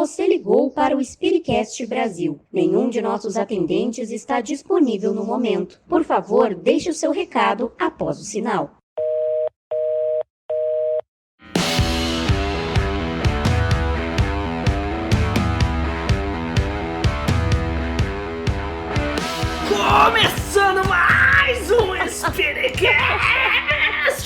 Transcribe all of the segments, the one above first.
Você ligou para o Spiritcast Brasil. Nenhum de nossos atendentes está disponível no momento. Por favor, deixe o seu recado após o sinal. Começando mais um Spiritcast!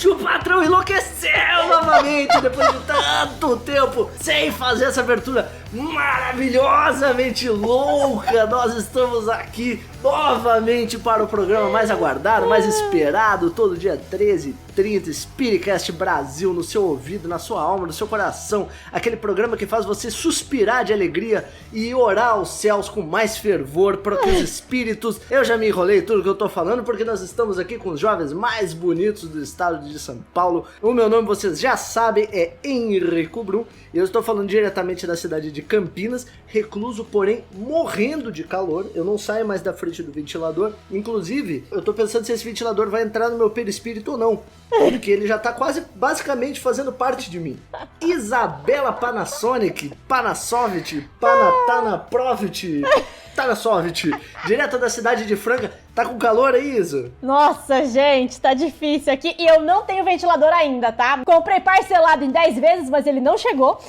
O patrão enlouqueceu novamente depois de tanto tempo sem fazer essa abertura maravilhosamente louca. Nós estamos aqui novamente para o programa mais aguardado, mais esperado, todo dia 13h30, Spiritcast Brasil, no seu ouvido, na sua alma, no seu coração. Aquele programa que faz você suspirar de alegria e orar aos céus com mais fervor para que os espíritos... Eu já me enrolei tudo que eu tô falando, porque nós estamos aqui com os jovens mais bonitos do estado de São Paulo. O meu nome, vocês já sabem, é Henrico Brum. E eu estou falando diretamente da cidade de Campinas, recluso, porém morrendo de calor. Eu não saio mais da frente do ventilador. Inclusive, eu tô pensando se esse ventilador vai entrar no meu perispírito ou não, porque ele já tá quase, basicamente, fazendo parte de mim. Isabela Panasonic, Panasovit, Panatanaprofit, Tanasovit, direto da cidade de Franca. Tá com calor aí, Isa? Nossa, gente, tá difícil aqui. E eu não tenho ventilador ainda, tá? Comprei parcelado em 10 vezes, mas ele não chegou.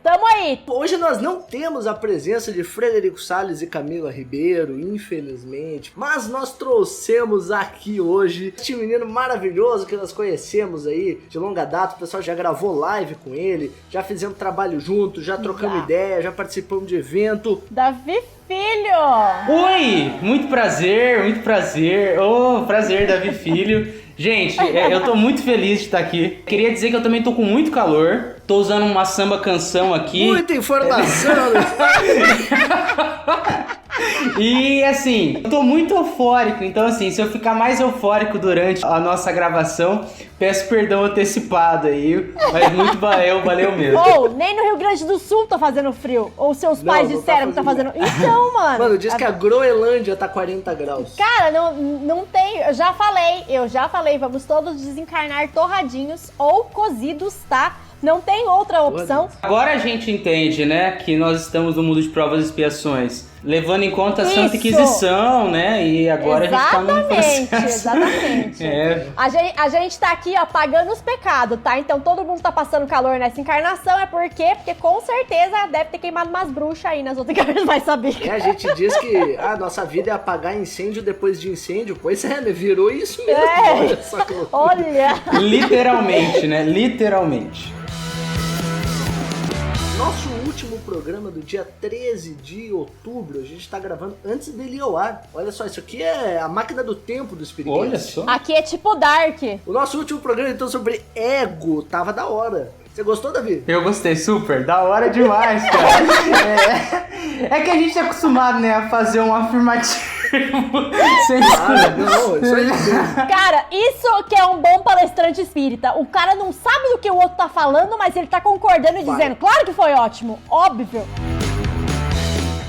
Tamo aí. Hoje nós não temos a presença de Frederico Salles e Camila Ribeiro, infelizmente. Mas nós trouxemos aqui hoje este menino maravilhoso que nós conhecemos aí de longa data. O pessoal já gravou live com ele, já fizemos trabalho junto, já trocamos ideia, já participamos de evento. Davi Filho! Oi, muito prazer, muito prazer. Oh, prazer, Davi Filho. Gente, eu tô muito feliz de estar aqui. Queria dizer que eu também tô com muito calor. Tô usando uma samba canção aqui. Muita informação! E assim, eu tô muito eufórico. Então assim, se eu ficar mais eufórico durante a nossa gravação, peço perdão antecipado aí. Mas muito valeu mesmo. Ou, nem no Rio Grande do Sul tá fazendo frio. Ou seus pais disseram que tá fazendo... Então, mano... Mano, diz que a Groenlândia tá 40 graus. Cara, não tem... Eu já falei, vamos todos desencarnar torradinhos ou cozidos, tá? Não tem outra opção. Agora a gente entende, né, que nós estamos no mundo de provas e expiações, levando em conta a Santa Inquisição, né, e agora exatamente, a gente tá num processo. Exatamente. A gente tá aqui, ó, pagando os pecados, tá? Então todo mundo tá passando calor nessa encarnação, Porque com certeza deve ter queimado umas bruxas aí nas outras encarnações, vai saber. A gente diz que a nossa vida é apagar incêndio depois de incêndio. Pois é, né, virou isso mesmo. Olha só que loucura. Olha. Literalmente, né, literalmente. Nosso último programa do dia 13 de outubro, a gente tá gravando antes dele ir ao ar. Olha só, isso aqui é a máquina do tempo do Spiritcast. Olha só. Aqui é tipo Dark. O nosso último programa, então, sobre ego, tava da hora. Você gostou, Davi? Eu gostei, super, da hora demais, cara. É que a gente é acostumado, né, a fazer um afirmativo sem não, isso aí mesmo. Cara, isso que é um bom palestrante espírita. O cara não sabe do que o outro tá falando, mas ele tá concordando e dizendo, claro que foi ótimo, óbvio.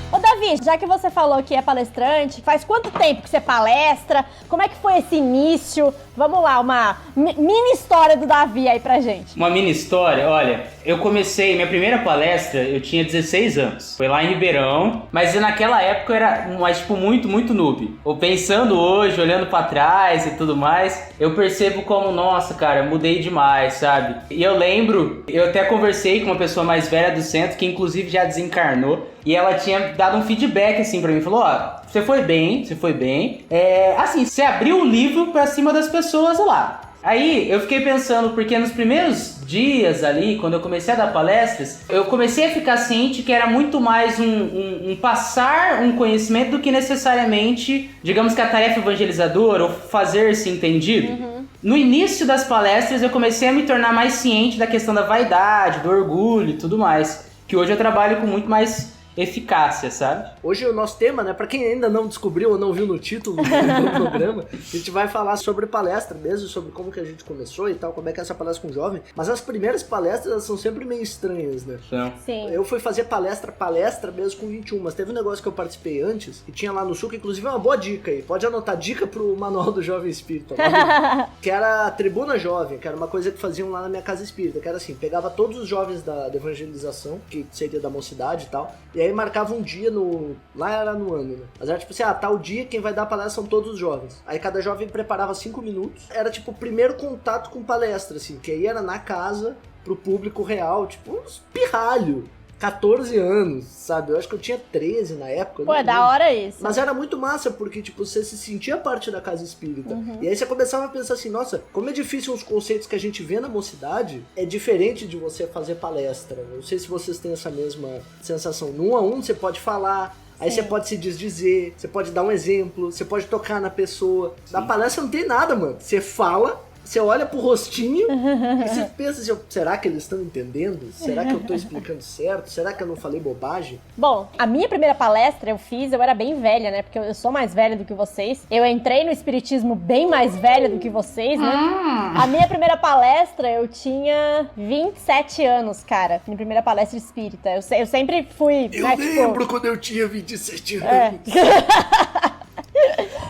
Ô Davi, já que você falou que é palestrante, faz quanto tempo que você palestra? Como é que foi esse início? Vamos lá, uma mini história do Davi aí pra gente. Uma mini história, olha, eu comecei, minha primeira palestra, eu tinha 16 anos. Foi lá em Ribeirão, mas naquela época eu era, muito noob. Ou pensando hoje, olhando pra trás e tudo mais, eu percebo como, nossa, cara, mudei demais, sabe? E eu lembro, eu até conversei com uma pessoa mais velha do centro, que inclusive já desencarnou, e ela tinha dado um feedback assim pra mim, falou, ó, você foi bem, assim, você abriu o livro pra cima das pessoas lá. Aí eu fiquei pensando, porque nos primeiros dias ali, quando eu comecei a dar palestras, eu comecei a ficar ciente que era muito mais um passar um conhecimento do que necessariamente, digamos que a tarefa evangelizadora ou fazer-se entendido. No início das palestras eu comecei a me tornar mais ciente da questão da vaidade, do orgulho e tudo mais, que hoje eu trabalho com muito mais eficácia, sabe? Hoje o nosso tema, né, pra quem ainda não descobriu ou não viu no título do programa, a gente vai falar sobre palestra mesmo, sobre como que a gente começou e tal, como é que é essa palestra com jovem, mas as primeiras palestras elas são sempre meio estranhas, né? Então, Sim. Eu fui fazer palestra mesmo com 21, mas teve um negócio que eu participei antes, que tinha lá no Sul, que inclusive é uma boa dica aí, pode anotar, dica pro Manual do Jovem Espírita, que era a Tribuna Jovem, que era uma coisa que faziam lá na minha casa espírita, que era assim, pegava todos os jovens da evangelização, que seria da mocidade e tal, e aí marcava um dia lá era no ano, né? Mas era tipo assim, tal dia quem vai dar palestra são todos os jovens. Aí cada jovem preparava 5 minutos. Era tipo o primeiro contato com palestra, assim, que aí era na casa, pro público real, tipo uns pirralho. 14 anos, sabe? Eu acho que eu tinha 13 na época. Pô, é da hora isso. Mas era muito massa, porque, tipo, você se sentia parte da casa espírita. E aí você começava a pensar assim, nossa, como é difícil os conceitos que a gente vê na mocidade, é diferente de você fazer palestra. Não sei se vocês têm essa mesma sensação. No 1 a 1 você pode falar, aí você pode se desdizer, você pode dar um exemplo, você pode tocar na pessoa. Na palestra não tem nada, mano. Você fala, você olha pro rostinho e você pensa assim, será que eles estão entendendo? Será que eu tô explicando certo? Será que eu não falei bobagem? Bom, a minha primeira palestra eu era bem velha, né? Porque eu sou mais velha do que vocês. Eu entrei no espiritismo bem mais velha do que vocês, né? A minha primeira palestra, eu tinha 27 anos, cara. Minha primeira palestra espírita. Eu sempre fui... Eu né, lembro quando eu tinha 27 anos.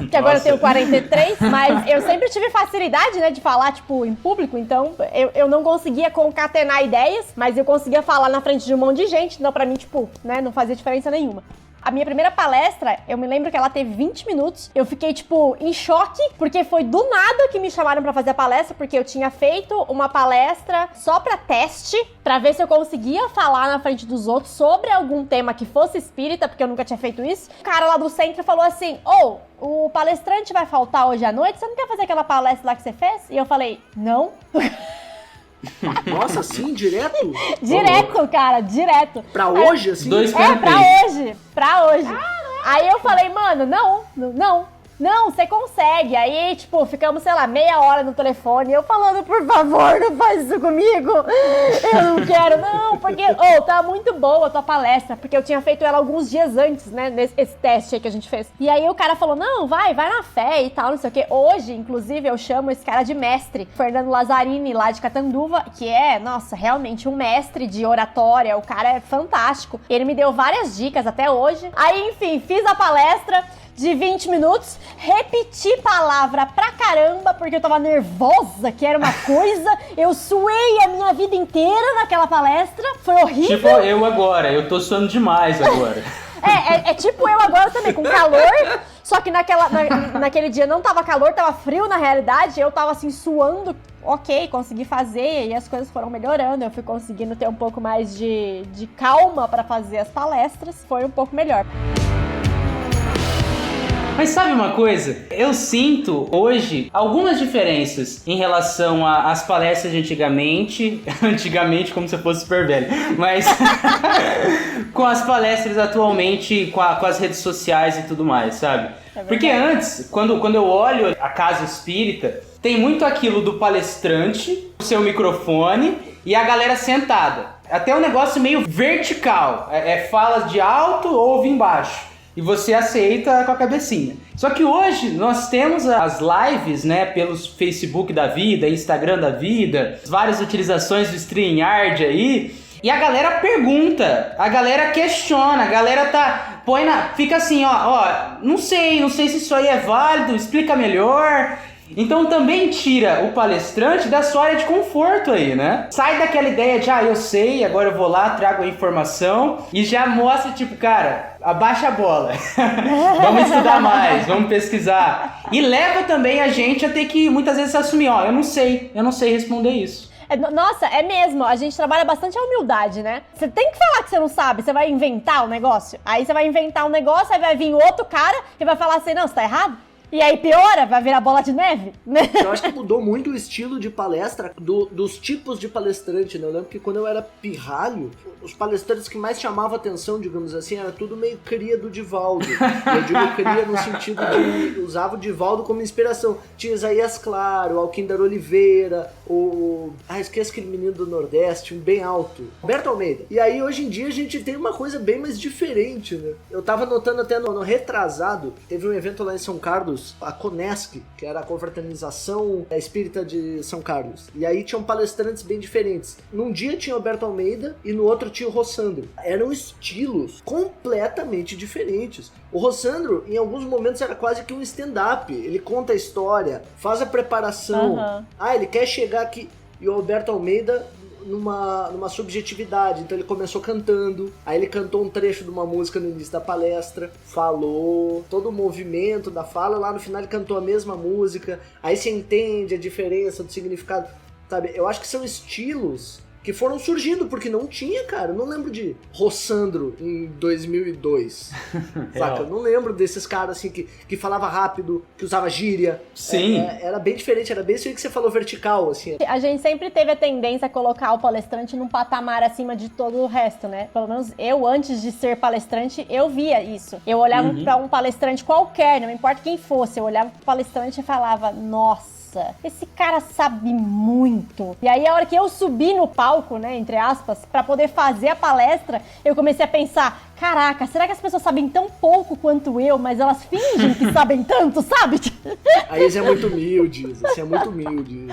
Que agora eu tenho 43, mas eu sempre tive facilidade, né, de falar, tipo, em público, então eu não conseguia concatenar ideias, mas eu conseguia falar na frente de um monte de gente, então pra mim, tipo, né, não fazia diferença nenhuma. A minha primeira palestra, eu me lembro que ela teve 20 minutos. Eu fiquei, tipo, em choque, porque foi do nada que me chamaram pra fazer a palestra, porque eu tinha feito uma palestra só pra teste, pra ver se eu conseguia falar na frente dos outros sobre algum tema que fosse espírita, porque eu nunca tinha feito isso. O cara lá do centro falou assim, o palestrante vai faltar hoje à noite, você não quer fazer aquela palestra lá que você fez? E eu falei, não. Nossa, assim, direto? Direto, cara, direto. Pra hoje, assim? Pra hoje. Aí eu falei, mano, não, você consegue. Aí, tipo, ficamos, sei lá, meia hora no telefone, eu falando, por favor, não faz isso comigo. Eu não quero, não, porque, tá muito boa a tua palestra, porque eu tinha feito ela alguns dias antes, né, esse teste aí que a gente fez. E aí o cara falou, não, vai na fé e tal, não sei o quê. Hoje, inclusive, eu chamo esse cara de mestre, Fernando Lazzarini, lá de Catanduva, que é, nossa, realmente um mestre de oratória, o cara é fantástico. Ele me deu várias dicas até hoje. Aí, enfim, fiz a palestra de 20 minutos, repeti palavra pra caramba, porque eu tava nervosa, que era uma coisa, eu suei a minha vida inteira naquela palestra, foi horrível. Tipo eu tô suando demais agora. É tipo eu agora também, com calor, só que naquele dia não tava calor, tava frio na realidade, eu tava assim suando, ok, consegui fazer e as coisas foram melhorando, eu fui conseguindo ter um pouco mais de calma pra fazer as palestras, foi um pouco melhor. Mas sabe uma coisa? Eu sinto hoje algumas diferenças em relação às palestras de antigamente como se eu fosse super velho, mas com as palestras atualmente, com as redes sociais e tudo mais, sabe? Porque antes, quando eu olho a casa espírita, tem muito aquilo do palestrante, o seu microfone e a galera sentada. Até um negócio meio vertical, fala de alto ou ouve embaixo. E você aceita com a cabecinha. Só que hoje nós temos as lives, né, pelos Facebook da vida, Instagram da vida, várias utilizações do StreamYard aí, e a galera pergunta, a galera questiona, a galera fica assim, não sei se isso aí é válido, explica melhor. Então também tira o palestrante da sua área de conforto aí, né? Sai daquela ideia de, eu sei, agora eu vou lá, trago a informação e já mostra, tipo, cara, abaixa a bola. Vamos estudar mais, vamos pesquisar. E leva também a gente a ter que, muitas vezes, assumir, eu não sei responder isso. Nossa, é mesmo, a gente trabalha bastante a humildade, né? Você tem que falar que você não sabe, você vai inventar um negócio. Aí você vai inventar um negócio, aí vai vir outro cara e vai falar assim, não, você tá errado? E aí piora, vai virar bola de neve, né? Eu acho que mudou muito o estilo de palestra dos tipos de palestrante, né? Eu lembro que quando eu era pirralho, os palestrantes que mais chamavam atenção, digamos assim, era tudo meio cria do Divaldo. Eu digo cria no sentido de usava o Divaldo como inspiração. Tinha Isaías Claro, Alquindar Oliveira, esqueci aquele menino do Nordeste, um bem alto, Roberto Almeida. E aí hoje em dia a gente tem uma coisa bem mais diferente, né? Eu tava notando até no retrasado, teve um evento lá em São Carlos, a Conesc, que era a Confraternização Espírita de São Carlos. E aí tinham palestrantes bem diferentes. Num dia tinha o Roberto Almeida e no outro tinha o Rossandro. Eram estilos completamente diferentes. O Rossandro, em alguns momentos, era quase que um stand-up. Ele conta a história, faz a preparação. Ele quer chegar aqui. E o Roberto Almeida numa subjetividade. Então ele começou cantando, aí ele cantou um trecho de uma música no início da palestra, falou todo o movimento da fala, lá no final ele cantou a mesma música, aí você entende a diferença do significado, sabe? Eu acho que são estilos que foram surgindo, porque não tinha, cara. Eu não lembro de Rossandro em 2002. Saca? Eu não lembro desses caras assim que falava rápido, que usava gíria. Sim. Era bem diferente, era bem isso aí que você falou, vertical, assim. A gente sempre teve a tendência a colocar o palestrante num patamar acima de todo o resto, né? Pelo menos eu, antes de ser palestrante, eu via isso. Eu olhava pra um palestrante qualquer, não importa quem fosse, eu olhava pro palestrante e falava, nossa, esse cara sabe muito. E aí a hora que eu subi no palco, né, entre aspas, pra poder fazer a palestra, eu comecei a pensar, caraca, será que as pessoas sabem tão pouco quanto eu, mas elas fingem que sabem tanto, sabe? Aí você é muito humilde, você é muito humilde.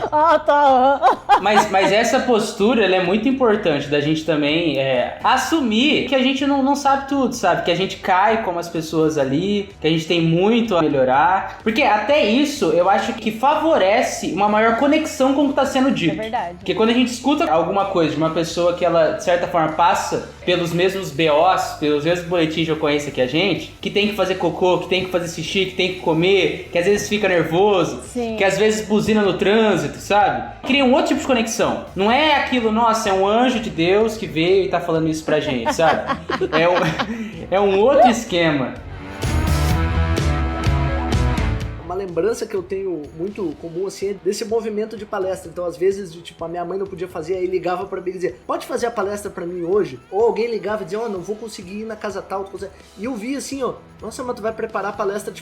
Tá. Mas essa postura, ela é muito importante da gente também assumir que a gente não sabe tudo, sabe? Que a gente cai como as pessoas ali, que a gente tem muito a melhorar. Porque até isso, eu acho que favorece uma maior conexão com o que está sendo dito. É verdade. Porque quando a gente escuta alguma coisa de uma pessoa que ela, de certa forma, passa pelos mesmos BOs, pelos mesmos boletins de ocorrência que a gente, que tem que fazer cocô, que tem que fazer xixi, que tem que comer, que às vezes fica nervoso, Sim. que às vezes buzina no trânsito, sabe? Cria um outro tipo de conexão. Não é aquilo, nossa, é um anjo de Deus que veio e tá falando isso pra gente, sabe? É um outro esquema. Uma lembrança que eu tenho muito comum, assim, é desse movimento de palestra. Então, às vezes, a minha mãe não podia fazer, aí ligava pra mim e dizia, pode fazer a palestra pra mim hoje? Ou alguém ligava e dizia, não vou conseguir ir na casa tal. E eu vi assim, nossa, mas tu vai preparar a palestra,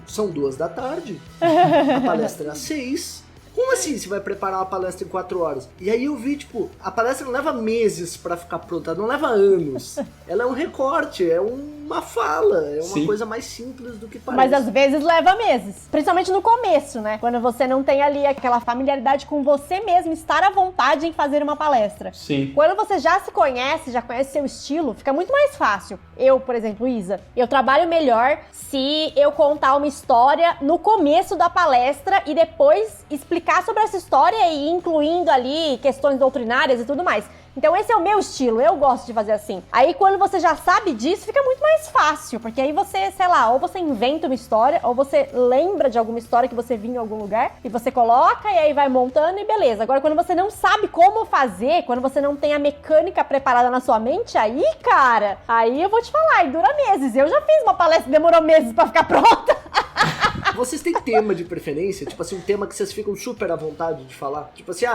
são 2:00, a palestra é às 6. Como assim você vai preparar uma palestra em 4 horas? E aí eu vi, a palestra não leva meses pra ficar pronta, não leva anos. Ela é um recorte, é uma fala, é uma coisa mais simples do que parece. Mas às vezes leva meses, principalmente no começo, né? Quando você não tem ali aquela familiaridade com você mesmo, estar à vontade em fazer uma palestra. Sim. Quando você já se conhece, já conhece seu estilo, fica muito mais fácil. Eu, por exemplo, Isa, eu trabalho melhor se eu contar uma história no começo da palestra e depois explicar sobre essa história e incluindo ali questões doutrinárias e tudo mais. Então esse é o meu estilo, eu gosto de fazer assim. Aí quando você já sabe disso, fica muito mais fácil, porque aí você, sei lá, ou você inventa uma história, ou você lembra de alguma história que você viu em algum lugar, e você coloca, e aí vai montando e beleza. Agora quando você não sabe como fazer, quando você não tem a mecânica preparada na sua mente, aí, cara, aí eu vou te falar, e dura meses. Eu já fiz uma palestra que demorou meses pra ficar pronta. Vocês têm tema de preferência? Um tema que vocês ficam super à vontade de falar?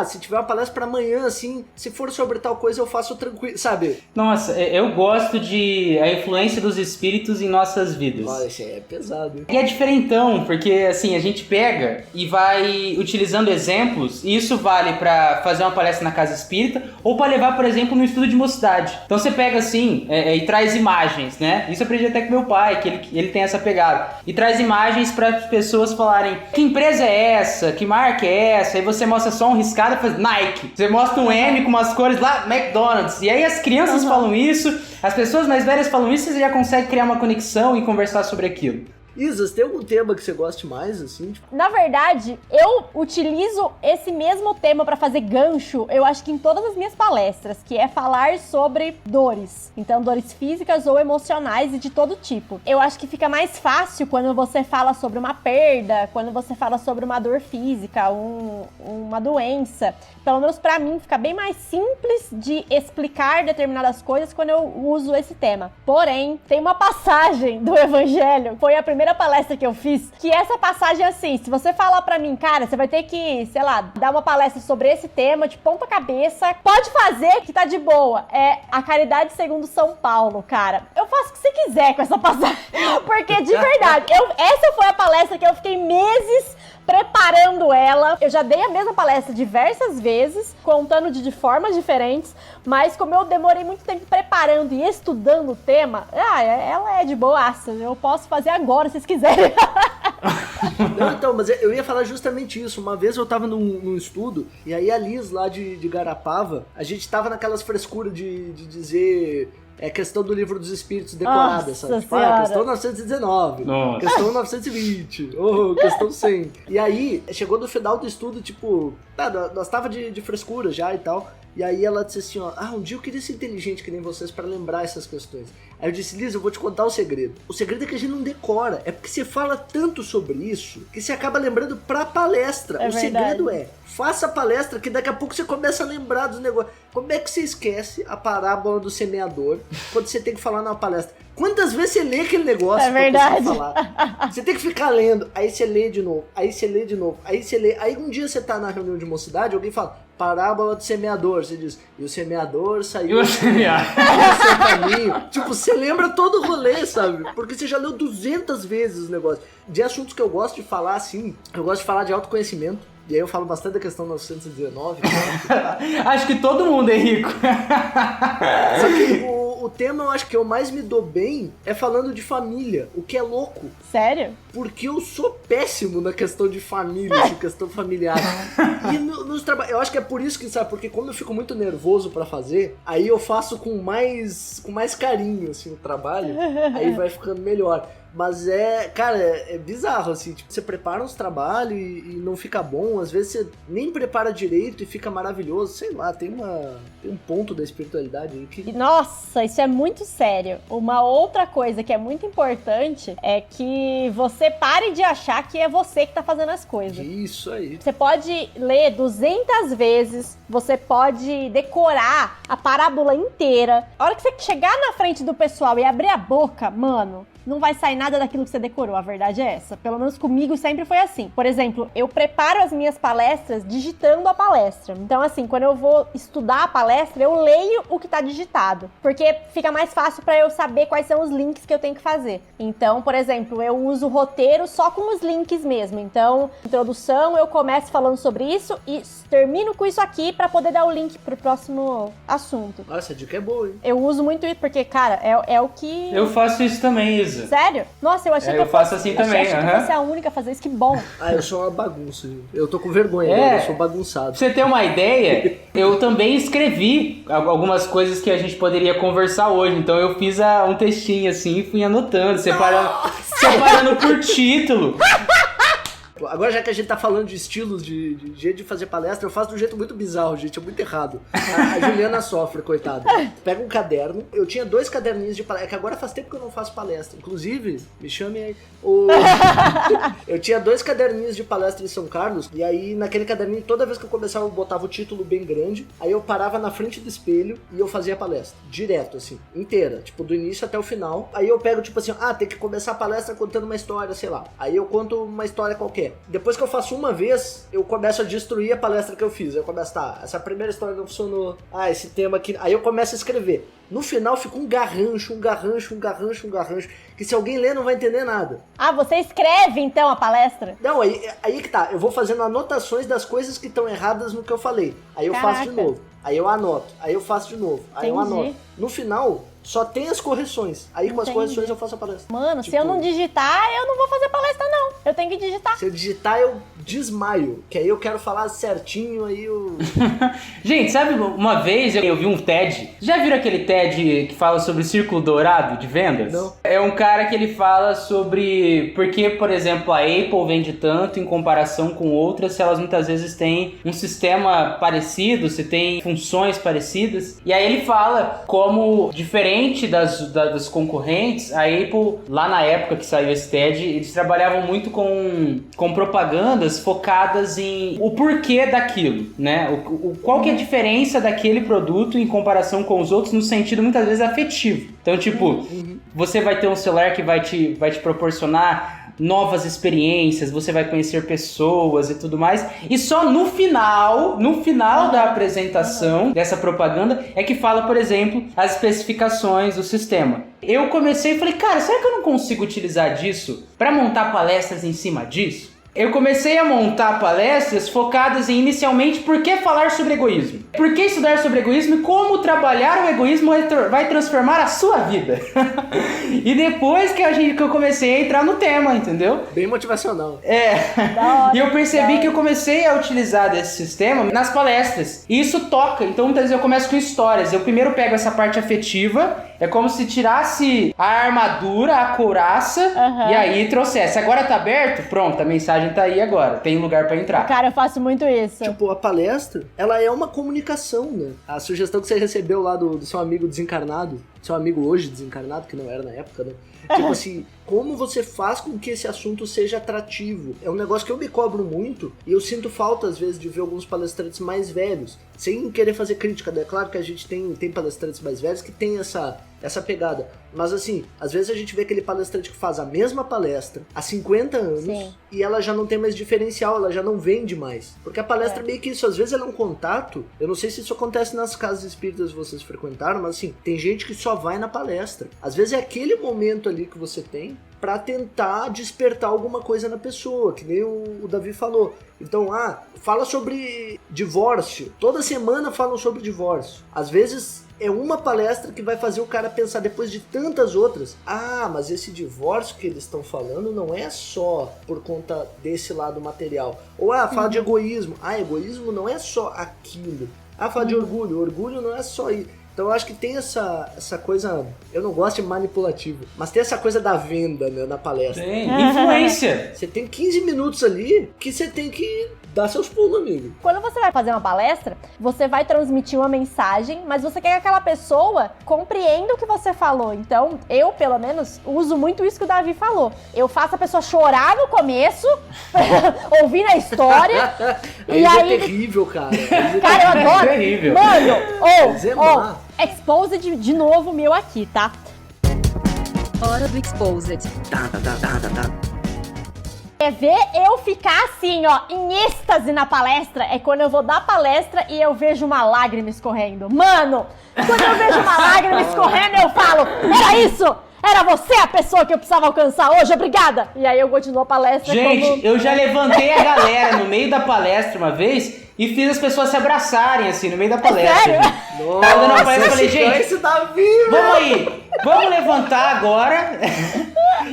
Se tiver uma palestra pra amanhã, assim, se for sobre tal coisa, eu faço tranquilo, sabe? Nossa, eu gosto de a influência dos espíritos em nossas vidas. Olha, isso é pesado, hein? E é diferentão, porque assim, a gente pega e vai utilizando exemplos, e isso vale pra fazer uma palestra na casa espírita, ou pra levar, por exemplo, no estudo de mocidade. Então você pega assim, e traz imagens, né? Isso eu aprendi até com meu pai, que ele tem essa pegada. E traz imagens para pessoas falarem, que empresa é essa? Que marca é essa? Aí você mostra só um riscado e faz Nike. Você mostra um M com umas cores lá, McDonald's. E aí as crianças falam isso, as pessoas mais velhas falam isso, e você já consegue criar uma conexão e conversar sobre aquilo. Isa, tem algum tema que você goste mais, assim? Na verdade, eu utilizo esse mesmo tema pra fazer gancho, eu acho que em todas as minhas palestras, que é falar sobre dores. Então, dores físicas ou emocionais e de todo tipo. Eu acho que fica mais fácil quando você fala sobre uma perda, quando você fala sobre uma dor física, uma doença. Pelo menos pra mim, fica bem mais simples de explicar determinadas coisas quando eu uso esse tema. Porém, tem uma passagem do Evangelho, foi a primeira primeira palestra que eu fiz, que essa passagem é assim, se você falar pra mim, cara, você vai ter que, sei lá, dar uma palestra sobre esse tema de ponta cabeça, pode fazer que tá de boa. É a caridade segundo São Paulo, cara. Eu faço o que você quiser com essa passagem, porque de verdade, essa foi a palestra que eu fiquei meses preparando ela. Eu já dei a mesma palestra diversas vezes, contando de formas diferentes, mas como eu demorei muito tempo preparando e estudando o tema, ela é de boaça. Eu posso fazer agora, se vocês quiserem. Não, então, mas eu ia falar justamente isso. Uma vez eu tava num estudo, e aí a Liz lá de Garapava, a gente tava naquelas frescuras de dizer... É questão do livro dos espíritos decorada, sabe? Tipo, questão 919, Nossa. Questão 920, questão 100. E aí, chegou no final do estudo, tipo, nós tava de frescura já e tal. E aí ela disse assim, ó, um dia eu queria ser inteligente que nem vocês pra lembrar essas questões. Aí eu disse, Liz, eu vou te contar o segredo. O segredo é que a gente não decora. É porque você fala tanto sobre isso que você acaba lembrando pra palestra. O segredo é, faça a palestra que daqui a pouco você começa a lembrar dos negócios. Como é que você esquece a parábola do semeador quando você tem que falar numa palestra? Quantas vezes você lê aquele negócio pra você falar? Você tem que ficar lendo, aí você lê de novo, aí você lê de novo, aí você lê. Aí um dia você tá na reunião de mocidade, alguém fala, parábola do semeador. Você diz, e o semeador saiu do seu caminho. Tipo, você lembra todo o rolê, sabe? Porque você já leu 200 vezes o negócio. De assuntos que eu gosto de falar, assim, eu gosto de falar de autoconhecimento. E aí eu falo bastante da questão 919. Acho que todo mundo é rico. Só que o tema eu acho que eu mais me dou bem é falando de família, o que é louco. Sério? Porque eu sou péssimo na questão de família, assim, questão familiar. E nos trabalhos, eu acho que é por isso que, sabe, porque como eu fico muito nervoso pra fazer, aí eu faço com mais carinho, assim, o trabalho, aí vai ficando melhor. Mas cara, bizarro, assim, tipo, você prepara uns trabalhos e não fica bom, às vezes você nem prepara direito e fica maravilhoso, sei lá, tem um ponto da espiritualidade aí que... Nossa, isso é muito sério. Uma outra coisa que é muito importante é que você pare de achar que é você que tá fazendo as coisas. Isso aí. Você pode ler 200 vezes, você pode decorar a parábola inteira. A hora que você chegar na frente do pessoal e abrir a boca, mano... não vai sair nada daquilo que você decorou, a verdade é essa. Pelo menos comigo sempre foi assim. Por exemplo, eu preparo as minhas palestras digitando a palestra. Então, assim, quando eu vou estudar a palestra, eu leio o que tá digitado. Porque fica mais fácil pra eu saber quais são os links que eu tenho que fazer. Então, por exemplo, eu uso o roteiro só com os links mesmo. Então, introdução, eu começo falando sobre isso e termino com isso aqui pra poder dar o link pro próximo assunto. Nossa, a dica é boa, hein? Eu uso muito isso porque, cara, é o que... Eu faço isso também, Isa. Sério? Nossa, eu achei que eu faço assim também. Achei que você é a única a fazer isso, que bom. Eu sou uma bagunça. Eu tô com vergonha, né? Eu sou bagunçado. Pra você ter uma ideia, eu também escrevi algumas coisas que a gente poderia conversar hoje. Então eu fiz um textinho assim e fui anotando, separando por título. Agora, já que a gente tá falando de estilos, de jeito de fazer palestra, eu faço de um jeito muito bizarro, gente, é muito errado. A Juliana sofre, coitada. Pega um caderno, eu tinha 2 caderninhos de palestra, é que agora faz tempo que eu não faço palestra, inclusive, me chame aí. Eu tinha 2 caderninhos de palestra em São Carlos, e aí naquele caderninho, toda vez que eu começava, eu botava o título bem grande, aí eu parava na frente do espelho e eu fazia a palestra, direto, assim, inteira, tipo, do início até o final. Aí eu pego, tipo assim, tem que começar a palestra contando uma história, sei lá. Aí eu conto uma história qualquer. Depois que eu faço uma vez, eu começo a destruir a palestra que eu fiz. Eu começo, essa primeira história não funcionou. Esse tema aqui... Aí eu começo a escrever. No final fica um garrancho, que se alguém ler não vai entender nada. Você escreve então a palestra? Não, aí que tá. Eu vou fazendo anotações das coisas que estão erradas no que eu falei. Aí eu faço de novo. Aí eu anoto. Aí eu faço de novo. Aí eu anoto. No final... só tem as correções. Aí com as correções eu faço a palestra. Mano, se eu não digitar, eu não vou fazer palestra, não. Eu tenho que digitar. Se eu digitar, eu desmaio. Que aí eu quero falar certinho, aí eu... Gente, sabe, uma vez eu vi um TED. Já viram aquele TED que fala sobre círculo dourado de vendas? Não. É um cara que ele fala sobre por que, por exemplo, a Apple vende tanto em comparação com outras, se elas muitas vezes têm um sistema parecido, se tem funções parecidas. E aí ele fala como diferente das concorrentes, a Apple, lá na época que saiu esse TED, eles trabalhavam muito com propagandas focadas em o porquê daquilo, né? Qual que é a diferença daquele produto em comparação com os outros no sentido muitas vezes afetivo. Então, tipo, você vai ter um celular que vai te proporcionar novas experiências, você vai conhecer pessoas e tudo mais. E só no final da apresentação dessa propaganda é que fala, por exemplo, as especificações do sistema. Eu comecei e falei, cara, será que eu não consigo utilizar disso para montar palestras em cima disso? Eu comecei a montar palestras focadas em, inicialmente, por que falar sobre egoísmo? Por que estudar sobre egoísmo e como trabalhar o egoísmo vai transformar a sua vida? E depois que eu comecei a entrar no tema, entendeu? Bem motivacional. E eu percebi que eu comecei a utilizar desse sistema nas palestras. E isso toca. Então, muitas vezes eu começo com histórias. Eu primeiro pego essa parte afetiva. É como se tirasse a armadura, a couraça, e aí trouxesse. Agora tá aberto? Pronto, a mensagem tá aí agora. Tem lugar pra entrar. Cara, eu faço muito isso. Tipo, a palestra, ela é uma comunicação, né? A sugestão que você recebeu lá do seu amigo desencarnado, seu amigo hoje desencarnado, que não era na época, né? Tipo assim, como você faz com que esse assunto seja atrativo? É um negócio que eu me cobro muito e eu sinto falta, às vezes, de ver alguns palestrantes mais velhos, sem querer fazer crítica, né? Claro que a gente tem palestrantes mais velhos que tem essa pegada. Mas assim, às vezes a gente vê aquele palestrante que faz a mesma palestra há 50 anos Sim. e ela já não tem mais diferencial, ela já não vende mais. Porque a palestra meio que isso, às vezes ela é um contato, eu não sei se isso acontece nas casas espíritas que vocês frequentaram, mas assim, tem gente que só vai na palestra. Às vezes é aquele momento ali que você tem pra tentar despertar alguma coisa na pessoa, que nem o Davi falou. Então, fala sobre divórcio. Toda semana falam sobre divórcio. Às vezes é uma palestra que vai fazer o cara pensar depois de tantas outras. Mas esse divórcio que eles estão falando não é só por conta desse lado material. Ou, fala de egoísmo. Egoísmo não é só aquilo. Fala de orgulho. Orgulho não é só isso. Então eu acho que tem essa coisa, eu não gosto de manipulativo, mas tem essa coisa da venda, né, na palestra. Tem, influência. Você tem 15 minutos ali que você tem que dar seus pulos, amigo. Quando você vai fazer uma palestra, você vai transmitir uma mensagem, mas você quer que aquela pessoa compreenda o que você falou. Então, eu, pelo menos, uso muito isso que o Davi falou. Eu faço a pessoa chorar no começo, ouvindo a história. E Isso aí... é terrível, cara. Cara, eu adoro. É terrível. Mano, Exposed de novo meu aqui, tá? Hora do Exposed. Tá. É ver eu ficar assim, ó, em êxtase na palestra, é quando eu vou dar palestra e eu vejo uma lágrima escorrendo. Mano, quando eu vejo uma lágrima escorrendo, eu falo, era isso! Era você a pessoa que eu precisava alcançar hoje, obrigada! E aí eu continuo a palestra. Gente, eu já levantei a galera no meio da palestra uma vez e fiz as pessoas se abraçarem, assim, no meio da palestra. Sério? Gente. Tava dando a palestra, eu falei, gente, esse Davi, vamos aí, vamos levantar agora.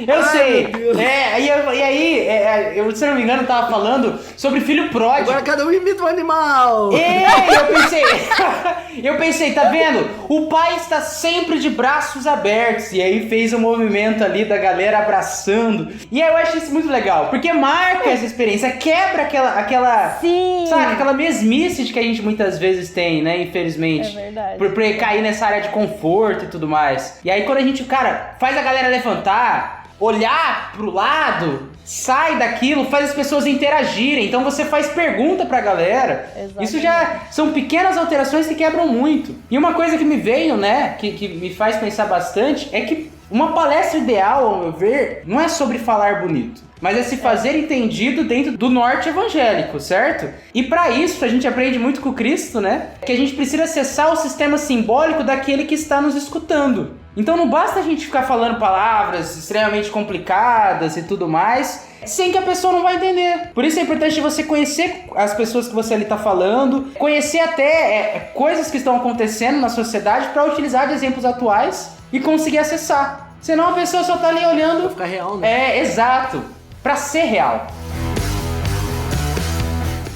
Eu sei. E aí, eu, se não me engano, tava falando sobre filho pródigo. Agora cada um imita um animal. Eu pensei, tá vendo? O pai está sempre de braços abertos. E aí fez um movimento ali da galera abraçando. E aí eu acho isso muito legal, porque marca essa experiência, quebra aquela Sim. sabe, aquela mesmice que a gente muitas vezes tem, né, infelizmente. É verdade. Por cair nessa área de conforto e tudo mais. E aí quando a gente, cara, faz a galera levantar, olhar pro lado, sai daquilo, faz as pessoas interagirem. Então você faz pergunta pra galera. Exatamente. Isso já são pequenas alterações que quebram muito. E uma coisa que me veio, né, que me faz pensar bastante, é que uma palestra ideal, ao meu ver, não é sobre falar bonito, mas é se fazer entendido dentro do norte evangélico, certo? E para isso a gente aprende muito com Cristo, né? Que a gente precisa acessar o sistema simbólico daquele que está nos escutando. Então não basta a gente ficar falando palavras extremamente complicadas e tudo mais, sem que a pessoa não vai entender. Por isso é importante você conhecer as pessoas que você ali está falando, conhecer até coisas que estão acontecendo na sociedade para utilizar de exemplos atuais e conseguir acessar. Senão a pessoa só tá ali olhando... Pra ficar real, né? Exato. Pra ser real.